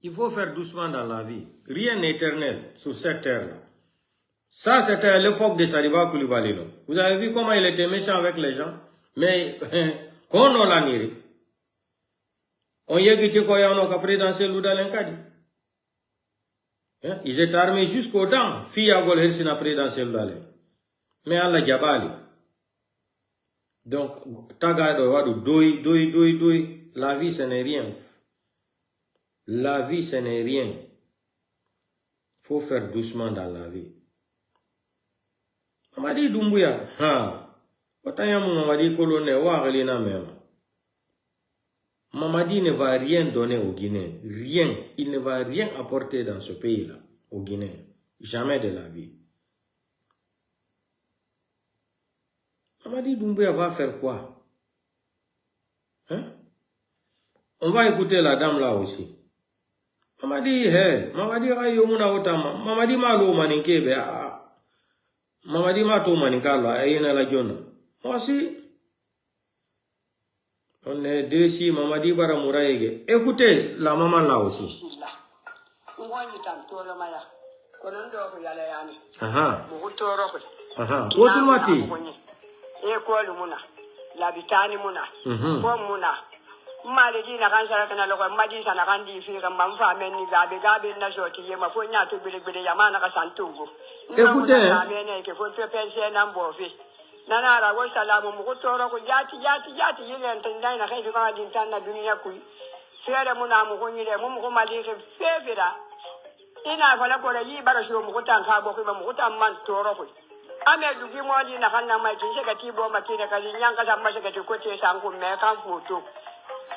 Il faut faire doucement dans la vie. Rien n'est éternel sur cette terre-là. Ça, c'était à l'époque de Saliba Koulibaly. Vous avez vu comment il était méchant avec les gens? Mais, qu'on l'a niri. On y a quitté quoi, on a présidentiel ou dans l'encadie. Ils étaient armés jusqu'aux dents. Fille à Golher, c'est la présidentielle d'aller. Mais Allah Diabali. Donc, Tagado, doi. La vie, ce n'est rien. La vie, ce n'est rien. Faut faire doucement dans la vie. Mamadi Doumbouya, Mamadi colonel, même. Mamadi ne va rien donner aux Guinéens. Rien. Il ne va rien apporter dans ce pays-là, aux Guinéens. Jamais de la vie. Mamadi Doumbouya va faire quoi? On va écouter la dame là aussi. Mamadi, Mamadi rayo muna otama. Mamadi malo maninkebe. Mamadi mato manikala. Ayena la jona. Moi aussi. On est deux si Mamadi bara muraege. Écoutez la maman là aussi. Automati. École muna. L'habitani muna. Bon muna. Maladi na kansara kana loko madi sana kandi fika mamfa meni gabe na shoti yema fo nya to bele yamana ka santungu. Écoutez, amene ke fo to pense na mbofi. Nana ra wo salamu mu kutoro ko yati yile ntanda na kai ko din tanda dunia kui. Fere muna mu ko nyire mu ko mali ke fevira. Ina fala ko yi bara sho mu ko tan ka bo ko mu ko tan man toro ko. Ame dugi mo di na kanna mai ke ka tibo makine ka nyanga sa ma ke ko te sangu me kan foto.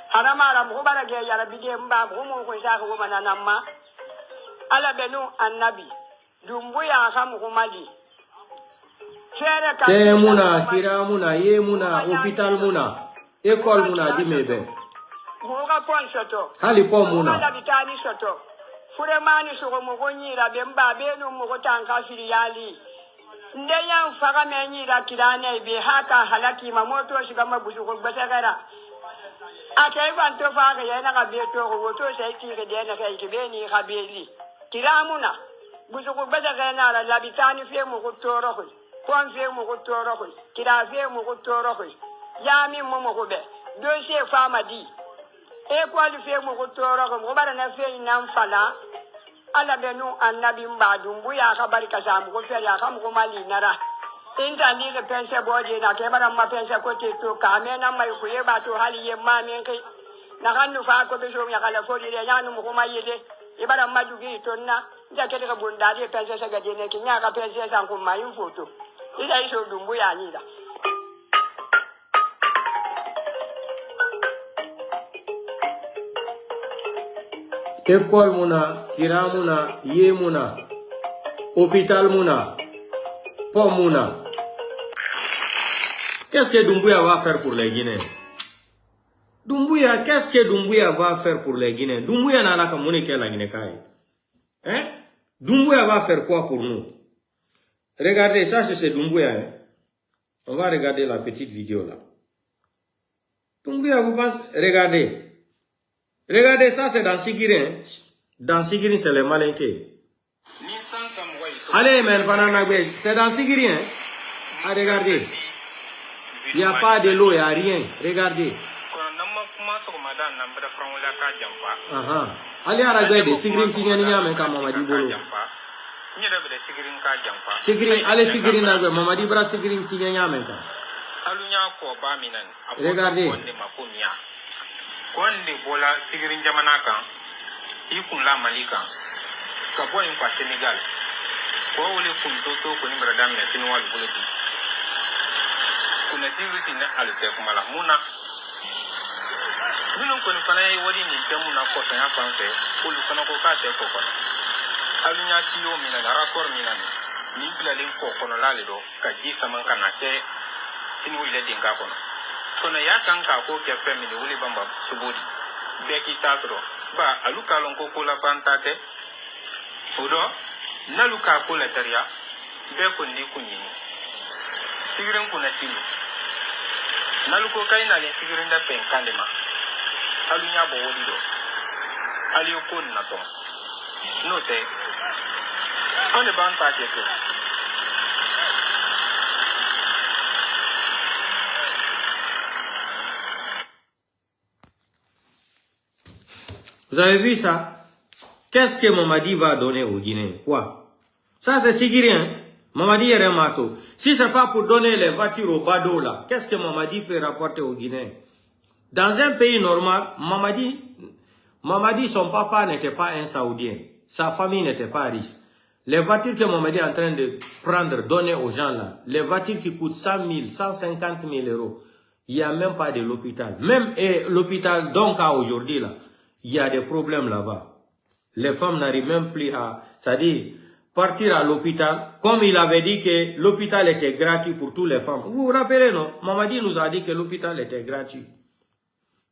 Haramara mukubara ge yara bide mba mumu ko isa ko manana ma ala benu annabi dumbuya ka mukumali fere ka te muna kira muna ye muna hospital muna École Mouna dit mais ben. Moura pon soto. Hali pon Mouna. Moura bitani soto. Furemani soko mogonyi la bemba beno mogotanga filiali. Ndeya mfaga menyi la kilane bi haka halaki mamoto shigama busuko basagara. Ake vanto faga yana gabeto woto sai tire dena kai kibeni kabeli. Kiramuna busuko basagara la labitani fe mogotoro ko. Pon fe mogotoro ko. Kira fe mogotoro ko. Yami momo ko be. Dossier fama di. École fait mon retour, on va en faire une enfala. À la benu, un nabimba, dumbuya, kabarikasam, refaire comme Romali Nara. Intani le pense body, la camera ma pense à côté to Kamena, my Kuyeba to Hali, Mammy, Naranu Fako, la Fodi, Yanum Romayede, Ibara Madugi, Tona, Jacqueline Bundadi, Princess Agadine, Kinaka, Princess and Kumayun photo. It is so dumbuya neither. École Mouna, Kira Mouna, Ye Mouna, hôpital Mouna, Pont Mouna. Qu'est-ce que Doumbouya va faire pour les Guinéens? Doumbouya, qu'est-ce que Doumbouya va faire pour les Guinéens? Doumbouya n'a pas monnaie que la Guinée. Hein? Doumbouya va faire quoi pour nous? Regardez, ça c'est Doumbouya. Hein? On va regarder la petite vidéo là. Doumbouya, vous pensez? Regardez. Regardez, ça c'est dans Sigirin. Dans Sigirin, c'est les malinqués. Allez, mais c'est dans Sigirin. Ah, regardez. Il n'y a pas de l'eau, il n'y a rien. Regardez. Allez, regardez. Sigirin, Sigirin, mais quand Mamadi Bolo. Sigirin, allez, Sigirin, Mamadi Bra, Sigirin, Sigirin, mais regardez. Konde bola sigirin jamana kan ikun la malika ka boy kwa Senegal ko wole kun toto ko ni bradam ne sinwal bulati kuna sirisi na alte kuma la muna nunu ko ni fana wodi ni temu na ko sanya fanfe ko lu fana ko ka te ko kono alunya tiyo mina na rakor mina ni bila len ko kono la le do ka ji saman kana te sinwo ile dinga kono kono ya kanka ko ke family wuli bamba subudi beki tasro ba aluka lon ko la bantate odo naluka ko la taria be ko ndi kunyini sigirin kuna silu naluko kaina le sigirin da pen kandema alunya bo wodi do aliyo ko na to note on le bantate to. Vous avez vu ça? Qu'est-ce que Mamadi va donner aux Guinéens? Quoi? Ça c'est Sigirien. Mamadi est un mato. Si c'est pas pour donner les voitures au bado là, qu'est-ce que Mamadi peut rapporter aux Guinéens? Dans un pays normal, Mamadi, son papa n'était pas un Saoudien. Sa famille n'était pas riche. Les voitures que Mamadi est en train de prendre, donner aux gens là, les voitures qui coûtent 100 000, 150 000 euros, il n'y a même pas de l'hôpital. Même l'hôpital, donc à aujourd'hui là, il y a des problèmes là-bas. Les femmes n'arrivent même plus à, c'est-à-dire, partir à l'hôpital, comme il avait dit que l'hôpital était gratuit pour toutes les femmes. Vous vous rappelez, non? Mamadi nous a dit que l'hôpital était gratuit.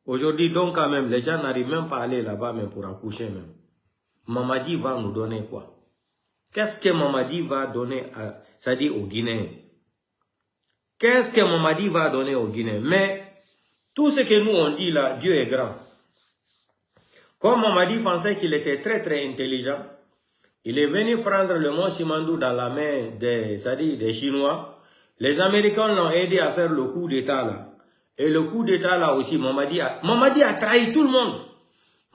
Aujourd'hui, donc, quand même, les gens n'arrivent même pas à aller là-bas, même pour accoucher, même. Mamadi va nous donner quoi? Qu'est-ce que Mamadi va donner, c'est-à-dire aux Guinéens? Qu'est-ce que Mamadi va donner aux Guinéens? Mais, tout ce que nous on dit là, Dieu est grand. Comme Mamadi pensait qu'il était très très intelligent, il est venu prendre le mont Simandou dans la main des Chinois. Les Américains l'ont aidé à faire le coup d'état là. Et le coup d'état là aussi, Mamadi a trahi tout le monde.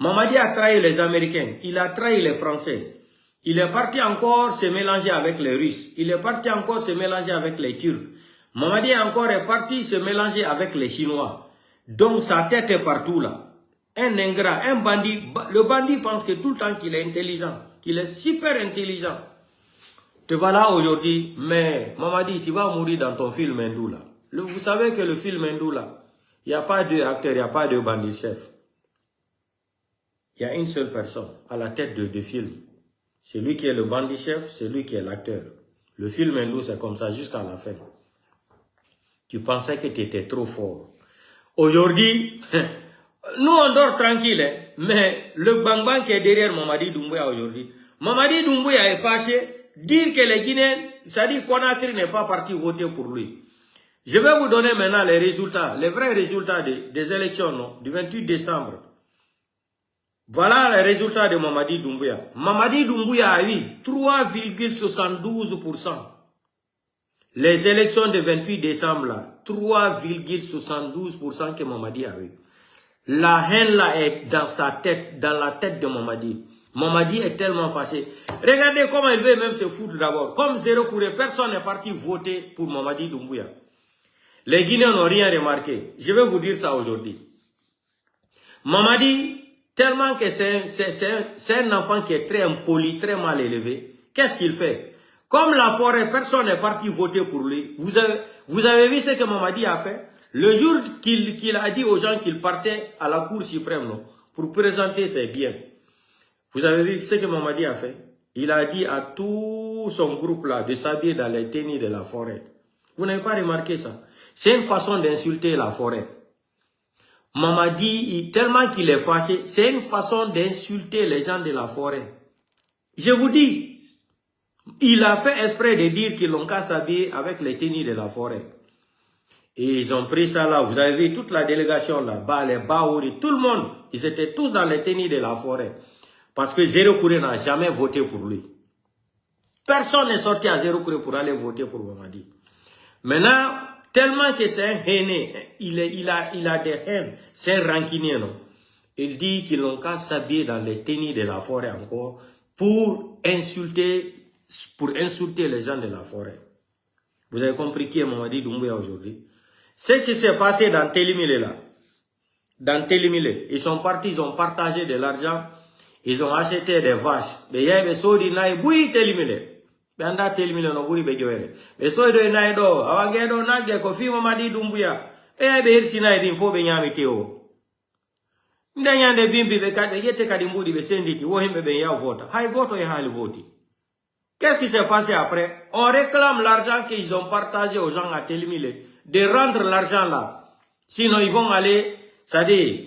Mamadi a trahi les Américains, il a trahi les Français. Il est parti encore se mélanger avec les Russes. Il est parti encore se mélanger avec les Turcs. Mamadi est parti se mélanger avec les Chinois. Donc sa tête est partout là. Un ingrat, un bandit. Le bandit pense que tout le temps qu'il est intelligent, qu'il est super intelligent. Te voilà aujourd'hui, mais Mamadi, tu vas mourir dans ton film hindou là. Vous savez que le film hindou là, il n'y a pas deux acteurs, il n'y a pas deux bandits chefs. Il y a une seule personne à la tête de film. C'est lui qui est le bandit chef, c'est lui qui est l'acteur. Le film hindou, c'est comme ça jusqu'à la fin. Tu pensais que tu étais trop fort. Aujourd'hui, nous on dort tranquille, hein, mais le bang-bang qui est derrière Mamadi Doumbouya aujourd'hui, Mamadi Doumbouya est fâché, dire que les Guinéens, ça dit Conakry n'est pas parti voter pour lui. Je vais vous donner maintenant les résultats, les vrais résultats des élections non, du 28 décembre. Voilà les résultats de Mamadi Doumbouya. Mamadi Doumbouya a eu 3,72%. Les élections de 28 décembre, là, 3,72% que Mamadi a eu. La haine là est dans sa tête, dans la tête de Mamadi. Mamadi est tellement fâché. Regardez comment il veut même se foutre d'abord. Comme zéro courrier, personne n'est parti voter pour Mamadi Doumbouya. Les Guinéens n'ont rien remarqué. Je vais vous dire ça aujourd'hui. Mamadi, tellement que c'est un enfant qui est très impoli, très mal élevé, qu'est-ce qu'il fait? Comme la forêt, personne n'est parti voter pour lui. Vous avez vu ce que Mamadi a fait? Le jour qu'il a dit aux gens qu'il partait à la Cour suprême non, pour présenter ses biens. Vous avez vu ce que Mamadi a fait? Il a dit à tout son groupe là de s'habiller dans les tenues de la forêt. Vous n'avez pas remarqué ça? C'est une façon d'insulter la forêt. Mamadi, tellement qu'il est fâché, c'est une façon d'insulter les gens de la forêt. Je vous dis, il a fait exprès de dire qu'ils n'ont qu'à s'habiller avec les tenues de la forêt. Et ils ont pris ça là, vous avez vu toute la délégation là-bas, les Baouri, tout le monde, ils étaient tous dans les tenues de la forêt. Parce que Zéro Kouré n'a jamais voté pour lui. Personne n'est sorti à Zéro Kouré pour aller voter pour Mamadi. Maintenant, tellement que c'est un haineux, il a des haines, c'est un rancunier, non? Il dit qu'ils n'ont qu'à s'habiller dans les tenues de la forêt encore pour insulter les gens de la forêt. Vous avez compris qui est Mamadi Doumbouya aujourd'hui? Ce qui s'est passé dans Télimilé là, dans Télimilé, ils sont partis, ils ont partagé de l'argent, ils ont acheté des vaches. Mais il y a des sodi naï bouilli Télimilé. Banda Télimilé no bouilli bejoere. Mais sodi naï do, awangedo nage ko fi Mamadi Doumbouya. E be hirsi naï din fo be nyami teo. Ndanyande bimbi be kade yete kadi mbudi be senditi wo himbe be ya vota. Hay goto e hali voti. Qu'est-ce qui s'est passé après? On réclame l'argent qu'ils ont partagé aux gens à Télimilé. De rendre l'argent là. Sinon, ils vont aller, c'est-à-dire,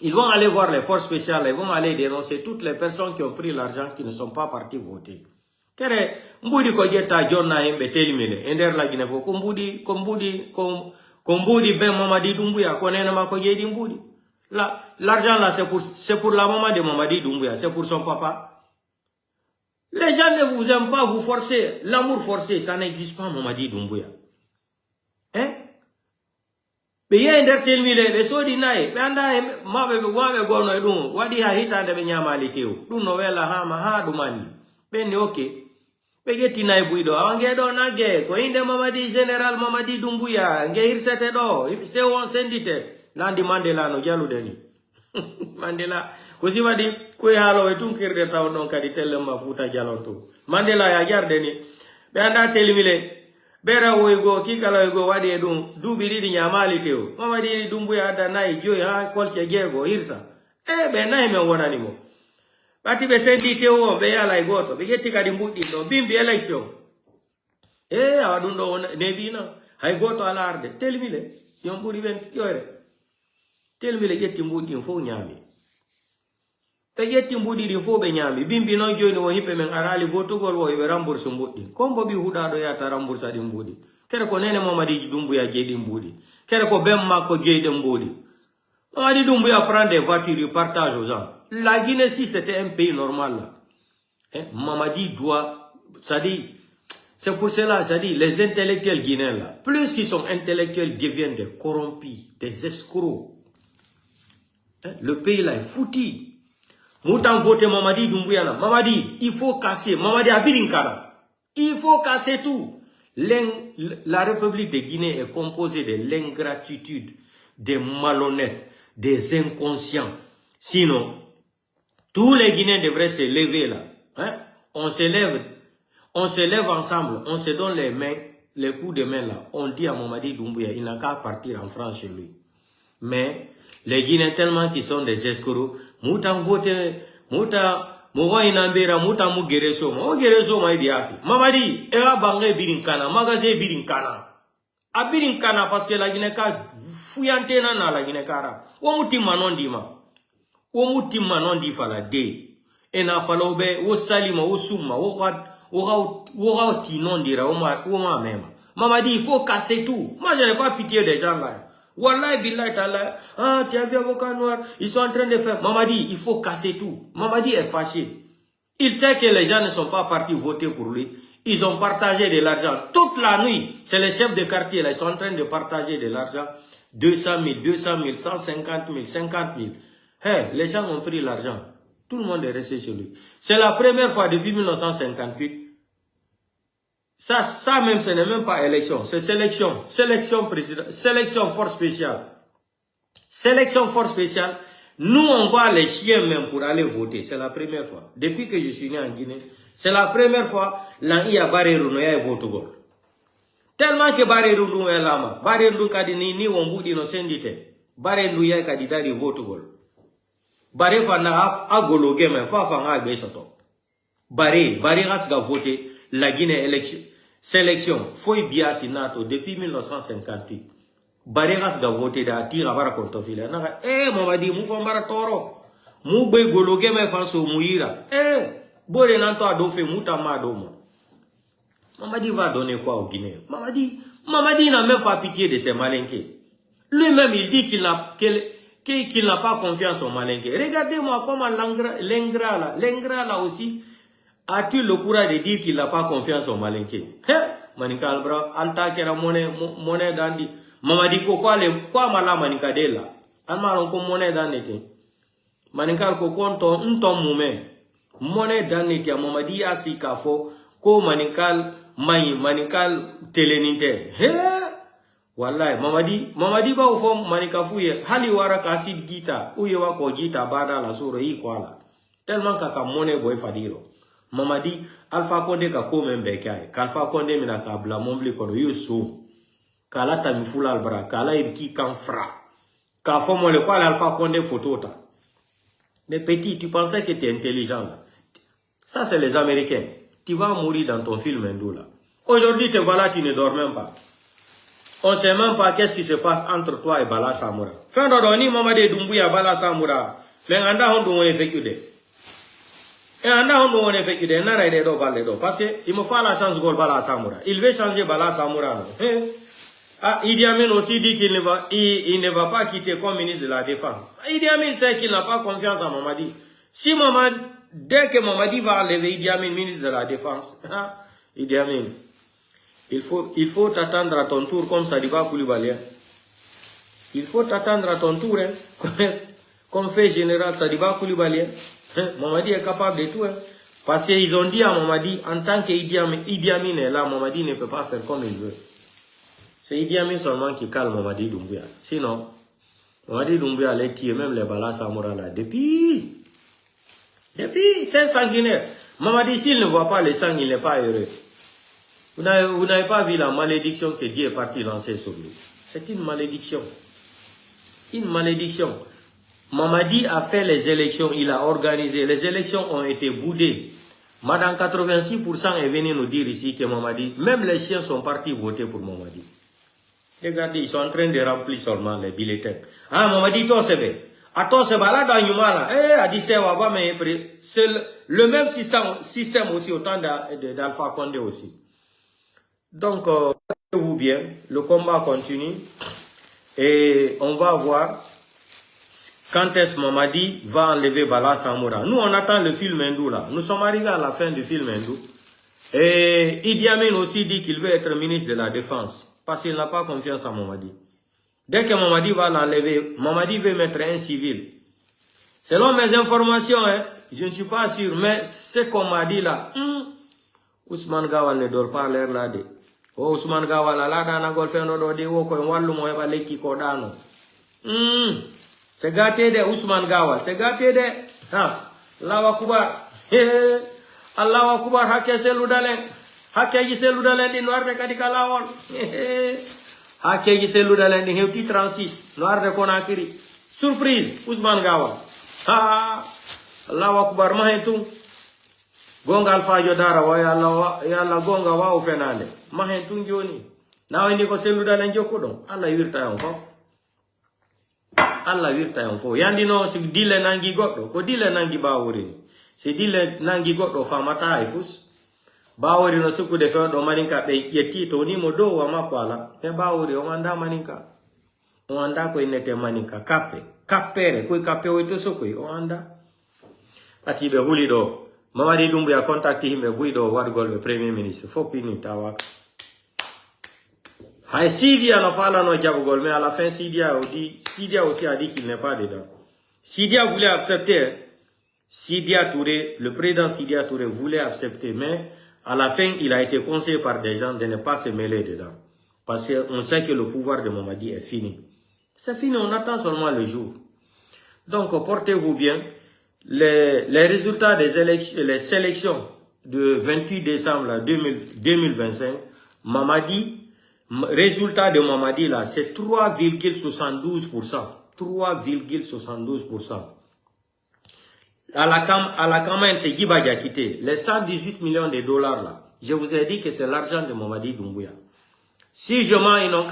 ils vont aller voir les forces spéciales, ils vont aller dénoncer toutes les personnes qui ont pris l'argent qui ne sont pas partis voter. Kere, mbudi ko jetta jonna himbe Télimilé. Ender la Guinée fo, kumbudi ben Mamadi Doumbouya, konena ma ko jedi mbudi. L'argent là, c'est pour la maman de Mamadi Doumbouya, c'est pour son papa. Les gens ne vous aiment pas, vous forcez. L'amour forcé, ça n'existe pas, Mamadi Doumbouya. Hein? Mais il y a un Télimilé, mais so di nae, mais anda mabe gono edun, wadi ha hita de benyamali teo. Du novela ha ma ha du mani. Ben ok. Begeti nae buido, awange do nage, ko inde Mamadi Général Mamadi Doumbouya, nge hirsete do, ste won sendite. Landi Mandela no jalu deni. Mandela kosi wadi ko halo e tun kirde taw don kadi telle mafuta jalonto. Mandela ya jardeni. Be anda Télimilé. Bera woygo kikala woygo wadi edun dubi didi nyamali teo. Mamadi Doumbouya da nayi joy ha kolche jego hirsa. Be nayi men wonani mo. Bati be sendi teo be yala goto. Be getti kadi mbuddi do bimbi election. Awadun do nebina hay goto ala arde Télimilé yon buri ben yore. Télimilé getti mbuddi fo nyami. Be getti mbuddi di fo be nyami. Bimbi non joyni wo himbe men arali votugol wo be rembourse mbuddi. Kombo bi hudado yata rembourse di mbuddi. Kere ko nene Mamadi Doumbouya jedi mbuddi. Kere ko bem makko jeyde mbuddi. Mamadi Doumbouya prend des voitures, il partage aux gens. La Guinée, si c'était un pays normal là, Mamadi doit, ça dit, c'est pour cela, ça dit, les intellectuels guinéens là, plus qu'ils sont intellectuels, deviennent des corrompus, des escrocs. Le pays là est foutu. Moutan voté Mamadi Doumbouya là. Mamadi, il faut casser. Mamadi Abirinkara. Il faut casser tout. La République de Guinée est composée de l'ingratitude, des malhonnêtes, des inconscients. Sinon, tous les Guinéens devraient se lever là. On se lève ensemble, on se donne les mains, les coups de main là. On dit à Mamadi Doumbouya, il n'a qu'à partir en France chez lui. Mais les Guinéens tellement qu'ils sont des escrocs, moutan voté, moutan mowa inambera moutan mu gereso, mo gereso ma idiasi. Mamadi, era bangé birinkana, magasin birinkana. A birinkana parce que la Guinée ka fuyante na la Guinée Kara. Wo muti manon di ma. Wo muti manon di fala de. E na fala obe, wo salima, wo summa, wo tinon dira, wo ma même. Mamadi, il faut casser tout. Moi, je n'ai pas pitié des gens là. Wallahi billahi ta'ala. Ah, tu as vu avocat noir, ils sont en train de faire. Mamadi, il faut casser tout. Mamadi est fâché. Il sait que les gens ne sont pas partis voter pour lui. Ils ont partagé de l'argent. Toute la nuit, c'est les chefs de quartier là, ils sont en train de partager de l'argent. 200 000, 150 000, 50 000. Hey, les gens ont pris l'argent. Tout le monde est resté chez lui. C'est la première fois depuis 1958. Ça même, ce n'est même pas élection. C'est sélection. Sélection président. Sélection force spéciale. Sélection force spéciale. Nous, on voit les chiens même pour aller voter. C'est la première fois. Depuis que je suis né en Guinée, c'est la première fois là il y a Barrerounou et vote. Tellement que Barrerounou est là. Barrerounou kadini ni womboudi no sendite. Barrerounou ya kadida di vote. Barre fana agologue mais fa fanga besoto. Barre rasga voter la Guinée élection. Sélection foi biasi nato depuis 1958. Barre rasga voter da tira bara kontofile. Naka Mamadi mu fambara toro. Mu be gologue mais fa so muira. Bore nanto adofe muta madomo. Mamadi va donner quoi au Guinée? Mamadi n'a même pas pitié de ses malinqués. Lui-même il dit qu'il n'a pas confiance au malinqué. Regardez-moi comment Lengra là aussi a-t-il le courage de dire qu'il n'a pas confiance au malinqué. Maninka albra, alta kera monnaie dandi. Mamadi ko quoi mala maninka de là. Alma ko monnaie dandi. Maninka ko konto ntom mume. Monnaie dandi tia Mamadi asi kafo ko maninka manikal teleninte. Wallahi Mamadi ba ufo manika fuye hali wara kasid gita uye wako gita bada la suro hii kwala tellement kaka mone boy fadiro Mamadi Alpha Condé ka ko membe kai Alpha Condé mina ka bla mombli kono yusu kala ta mifula albra kala ibki kanfra ka fomo le kwala Alpha Condé photota. Mais petit, tu pensais que tu es intelligent là. Ça c'est les Américains. Tu vas mourir dans ton film hindou là. Aujourd'hui te voilà, tu ne dors même pas. On ne sait même pas qu'est-ce qui se passe entre toi et Bala Samoura. Fin d'ordoni, Mamadi Doumbouya Bala Samoura. Mais anda hondo on effectué. Et anda hondo on effectué. N'a rien de balé do. Parce que il me faut la chance de Bala Samoura. Il veut changer Bala Samoura. Idi Amin aussi dit qu'il ne va pas quitter comme ministre de la Défense. Idi Amin sait qu'il n'a pas confiance en Mamadi. Si Mamadi, dès que Mamadi va enlever Idi Amin, ministre de la Défense, Idi Amin, il faut t'attendre à ton tour comme Sadiba Koulibaly. Il faut t'attendre à ton tour, hein, comme fait général Sadiba Koulibaly. Mamadi est capable de tout. Hein, parce qu'ils ont dit à Mamadi, en tant qu'Idi Amin est là, Mamadi ne peut pas faire comme il veut. C'est Idi Amin seulement qui calme Mamadi Doumbouya. Sinon, Mamadi Doumbouya allait tuer même les Bala Samoura là. Depuis, c'est sanguinaire. Mamadi, s'il ne voit pas le sang, il n'est pas heureux. Vous n'avez pas vu la malédiction que Dieu est parti lancer sur lui. C'est une malédiction. Une malédiction. Mamadi a fait les élections, il a organisé. Les élections ont été boudées. Madame 86% est venu nous dire ici que Mamadi, même les chiens sont partis voter pour Mamadi. Regardez, ils sont en train de remplir seulement les bulletins. Ah, Mamadi, toi, c'est bien. À toi, c'est là dans Yumala. C'est le même système aussi, autant d'Alpha Condé aussi. Donc, vous bien, le combat continue et on va voir quand est-ce Mamadi va enlever Bala Samoura. Nous, on attend le film hindou là. Nous sommes arrivés à la fin du film hindou. Et Idi Amin aussi dit qu'il veut être ministre de la Défense parce qu'il n'a pas confiance en Mamadi. Dès que Mamadi va l'enlever, Mamadi veut mettre un civil. Selon mes informations, hein, je ne suis pas sûr, mais ce qu'on m'a dit là, Ousmane Gawal ne dort pas à l'air là. Ousmane Gawal là dans golfe no do de wo ko wallu mo ba lekki ko dano. C'est gâté de Ousmane Gawal, c'est gâté de Allahu Akbar. Allahu Akbar hakke selu dalen. Hakke gi selu dalen di noir de kadika lawol. Hakke gi selu dalen di hewti 36 noir de Conakry. Surprise Ousmane Gawal. Allahu Akbar mahentum. Gonga Alpha Jodara wa yalla gonga wa fenande mahen tun joni na wani ko selu dalen jokko don Allah yirta on ko alla wirta yon fo. Yandi no si dile nangi goddo, ko dile nangi bawori. Si dile nangi goddo famata ifus. Bawori no suku de fe do maninka be yeti to ni modo wa makwala. E bawori o anda maninka. O anda ko inete maninka kape. Kapere ko kape o to suku o anda. Ati be hulido. Mamadi Doumbouya contacté himbe guido wargol be premier ministre. Faut pini tawak. Hay Sidia no fala no jabugol, mais à la fin Sidia aussi a dit qu'il n'est pas dedans. Sidia voulait accepter. Sidia Touré, le président Sidia Touré voulait accepter, mais à la fin, il a été conseillé par des gens de ne pas se mêler dedans. Parce qu'on sait que le pouvoir de Mamadi est fini. C'est fini, on attend seulement le jour. Donc, portez-vous bien. Les résultats des élections, les sélections de 28 décembre 2025, Mamadi, résultat de Mamadi là, c'est 3,72%. 3,72%. À la campagne, c'est Guy Badiakité. Les 118 millions de dollars là, je vous ai dit que c'est l'argent de Mamadi Doumbouya. Si je mens, ils n'ont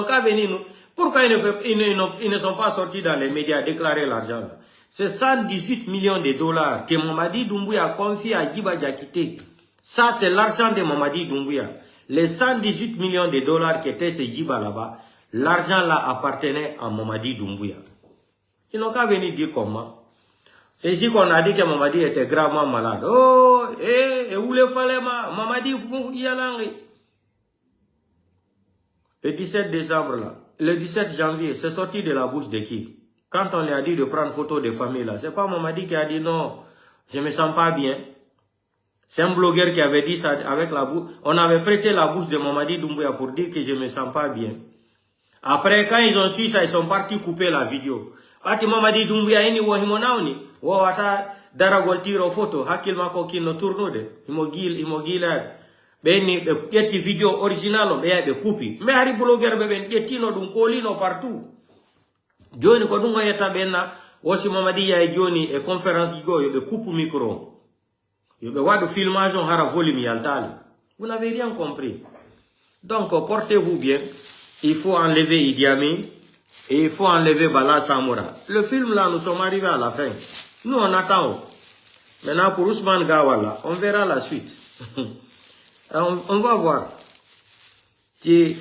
qu'à venir nous. Pourquoi ils ne sont pas sortis dans les médias déclarer l'argent là? C'est 118 millions de dollars que Mamadi Doumbouya a confié à Djiba Diakité. Ça, c'est l'argent de Mamadi Doumbouya. Les 118 millions de dollars qui étaient chez Djiba là-bas, l'argent là appartenait à Mamadi Doumbouya. Ils n'ont qu'à venir dire comment. C'est ici qu'on a dit que Mamadi était gravement malade. Oh, où le fallait Mamadi Yalangi. Le 17 décembre là, le 17 janvier, c'est sorti de la bouche de qui? Quand on lui a dit de prendre photo de famille là, c'est pas Mamadi qui a dit non, je me sens pas bien. C'est un blogueur qui avait dit ça avec la bouche. On avait prêté la bouche de Mamadi Doumbouya pour dire que je me sens pas bien. Après, quand ils ont su ça, ils sont partis couper la vidéo. Ati Mamadi Doumbouya ini wo himonauni, wo wata daragol tiro photo, hakil mako kino tournude, imogila. Beni pieti video originalo be be coupi. Mais hari blogueur be ben pietino dum kolino partout. Joni ko dungo yeta benna wosi Mamadi ya joni e conférence go yo be coupe micro. Yo be wadu filmage on hara volume yaltali. Vous n'avez rien compris. Donc portez-vous bien. Il faut enlever Idi Amin et il faut enlever Bala Samoura. Le film là, nous sommes arrivés à la fin. Nous on attend. Maintenant pour Ousmane Gawala, on verra la suite. On va voir. Tu es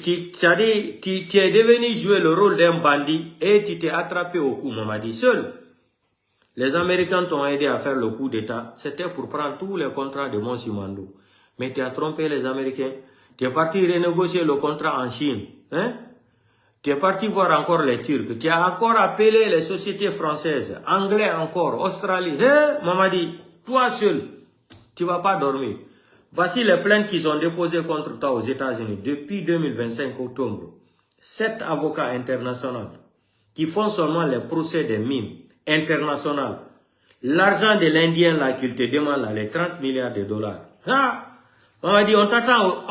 devenu jouer le rôle d'un bandit et tu t'es attrapé au coup, Mamadi. Seul. Les Américains t'ont aidé à faire le coup d'État. C'était pour prendre tous les contrats de Monsimandou. Mais tu as trompé les Américains. Tu es parti renégocier le contrat en Chine. Hein? Tu es parti voir encore les Turcs. Tu as encore appelé les sociétés françaises. Anglais encore. Australie. Hey, Mamadi, toi seul, tu ne vas pas dormir. Voici les plaintes qu'ils ont déposées contre toi aux États-Unis depuis 2025 octobre. 7 avocats internationaux qui font seulement les procès des mines internationales. L'argent de l'Indien là qu'il te demande là, les 30 milliards de dollars. Ah, on m'a dit on t'attend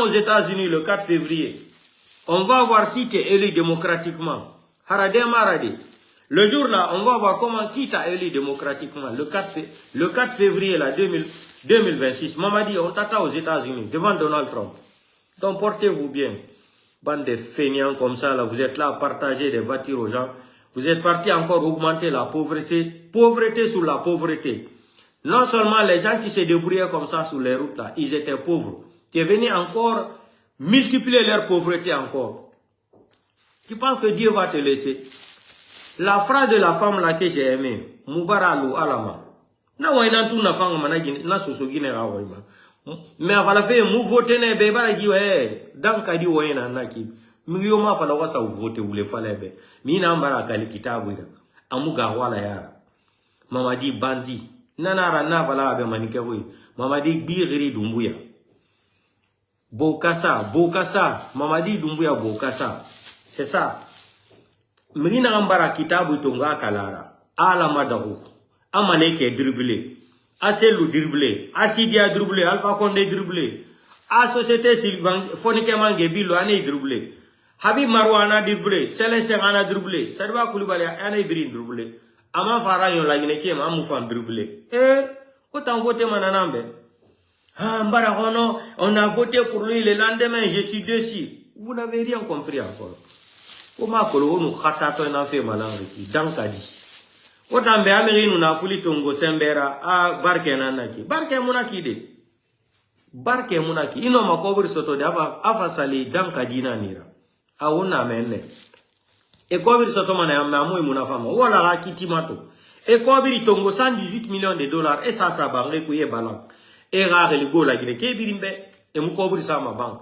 aux États-Unis le 4 février. On va voir si tu es élu démocratiquement. Harade Maradi. Le jour là, on va voir comment qui t'a élu démocratiquement. Le 4 février là, 2026. Mamadi, on t'attend aux États-Unis, devant Donald Trump. Donc portez-vous bien. Bande de feignants comme ça, là, vous êtes là à partager des voitures aux gens. Vous êtes parti encore augmenter la pauvreté. Pauvreté sur la pauvreté. Non seulement les gens qui se débrouillaient comme ça sur les routes, là, ils étaient pauvres. Tu es venu encore multiplier leur pauvreté encore. Tu penses que Dieu va te laisser? La phrase de la femme là que j'ai aimée, Moubaralou Alama. Na waina tu na fanga managi na sosogine ga waima. Mais avala fe mu voter ne be bara gi we dan kadi waina naki. Mi yo ma fala wasa voter ule fala be. Mi na mbara kali kitabu ida. Amuga wala ya. Mamadi bandi. Nanara na fala be manike we. Mamadi Bigri Doumbouya. Bokassa, Mamadi Doumbouya Bokassa. C'est ça. Mrina mbara kitabu tonga kalara. Ala madahu. Amaneke dribblé. Aselu dribblé. Asidia dribblé. Alpha Condé dribblé. A société Fonike Mange Bilo ane dribblé. Habib Marwana dribblé. Selese ana dribblé. Sadwa Koulibaly ane Ibrin dribblé. Ama Fara yon la yineke ma Moufan dribblé. Autant voter mananambe. Ah, on a voté pour lui le lendemain, je suis déçu. Vous n'avez rien compris encore. Comment kolo nous khatato na fait malangi dankadi. Otambe ameri nous na fuli tongo sembera a barke nanaki. Barke munaki de. Barke munaki ino makobri soto de ava sali dankadi na nira. A wona menne. E kobri soto mana mamu muna fama. Wala rakiti mato. E kobri tongo 118 millions de dollars et ça bangé kuye balan. E rare le go la gine ke birimbe e mu kobri sa ma bank.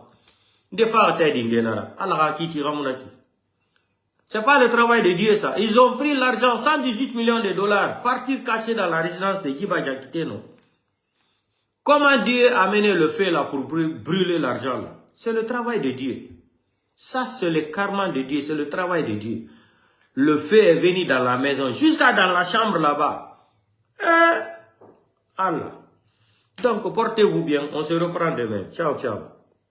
De faire tête d'ingenara. Ala rakiti ramunaki. C'est pas le travail de Dieu ça. Ils ont pris l'argent, 118 millions de dollars, partir cacher dans la résidence de Kiba Jakite, non? Comment Dieu a mené le feu là pour brûler l'argent là? C'est le travail de Dieu. Ça c'est le karma de Dieu, c'est le travail de Dieu. Le feu est venu dans la maison, jusqu'à dans la chambre là-bas. Allah. Donc portez-vous bien, on se reprend demain. Ciao, ciao.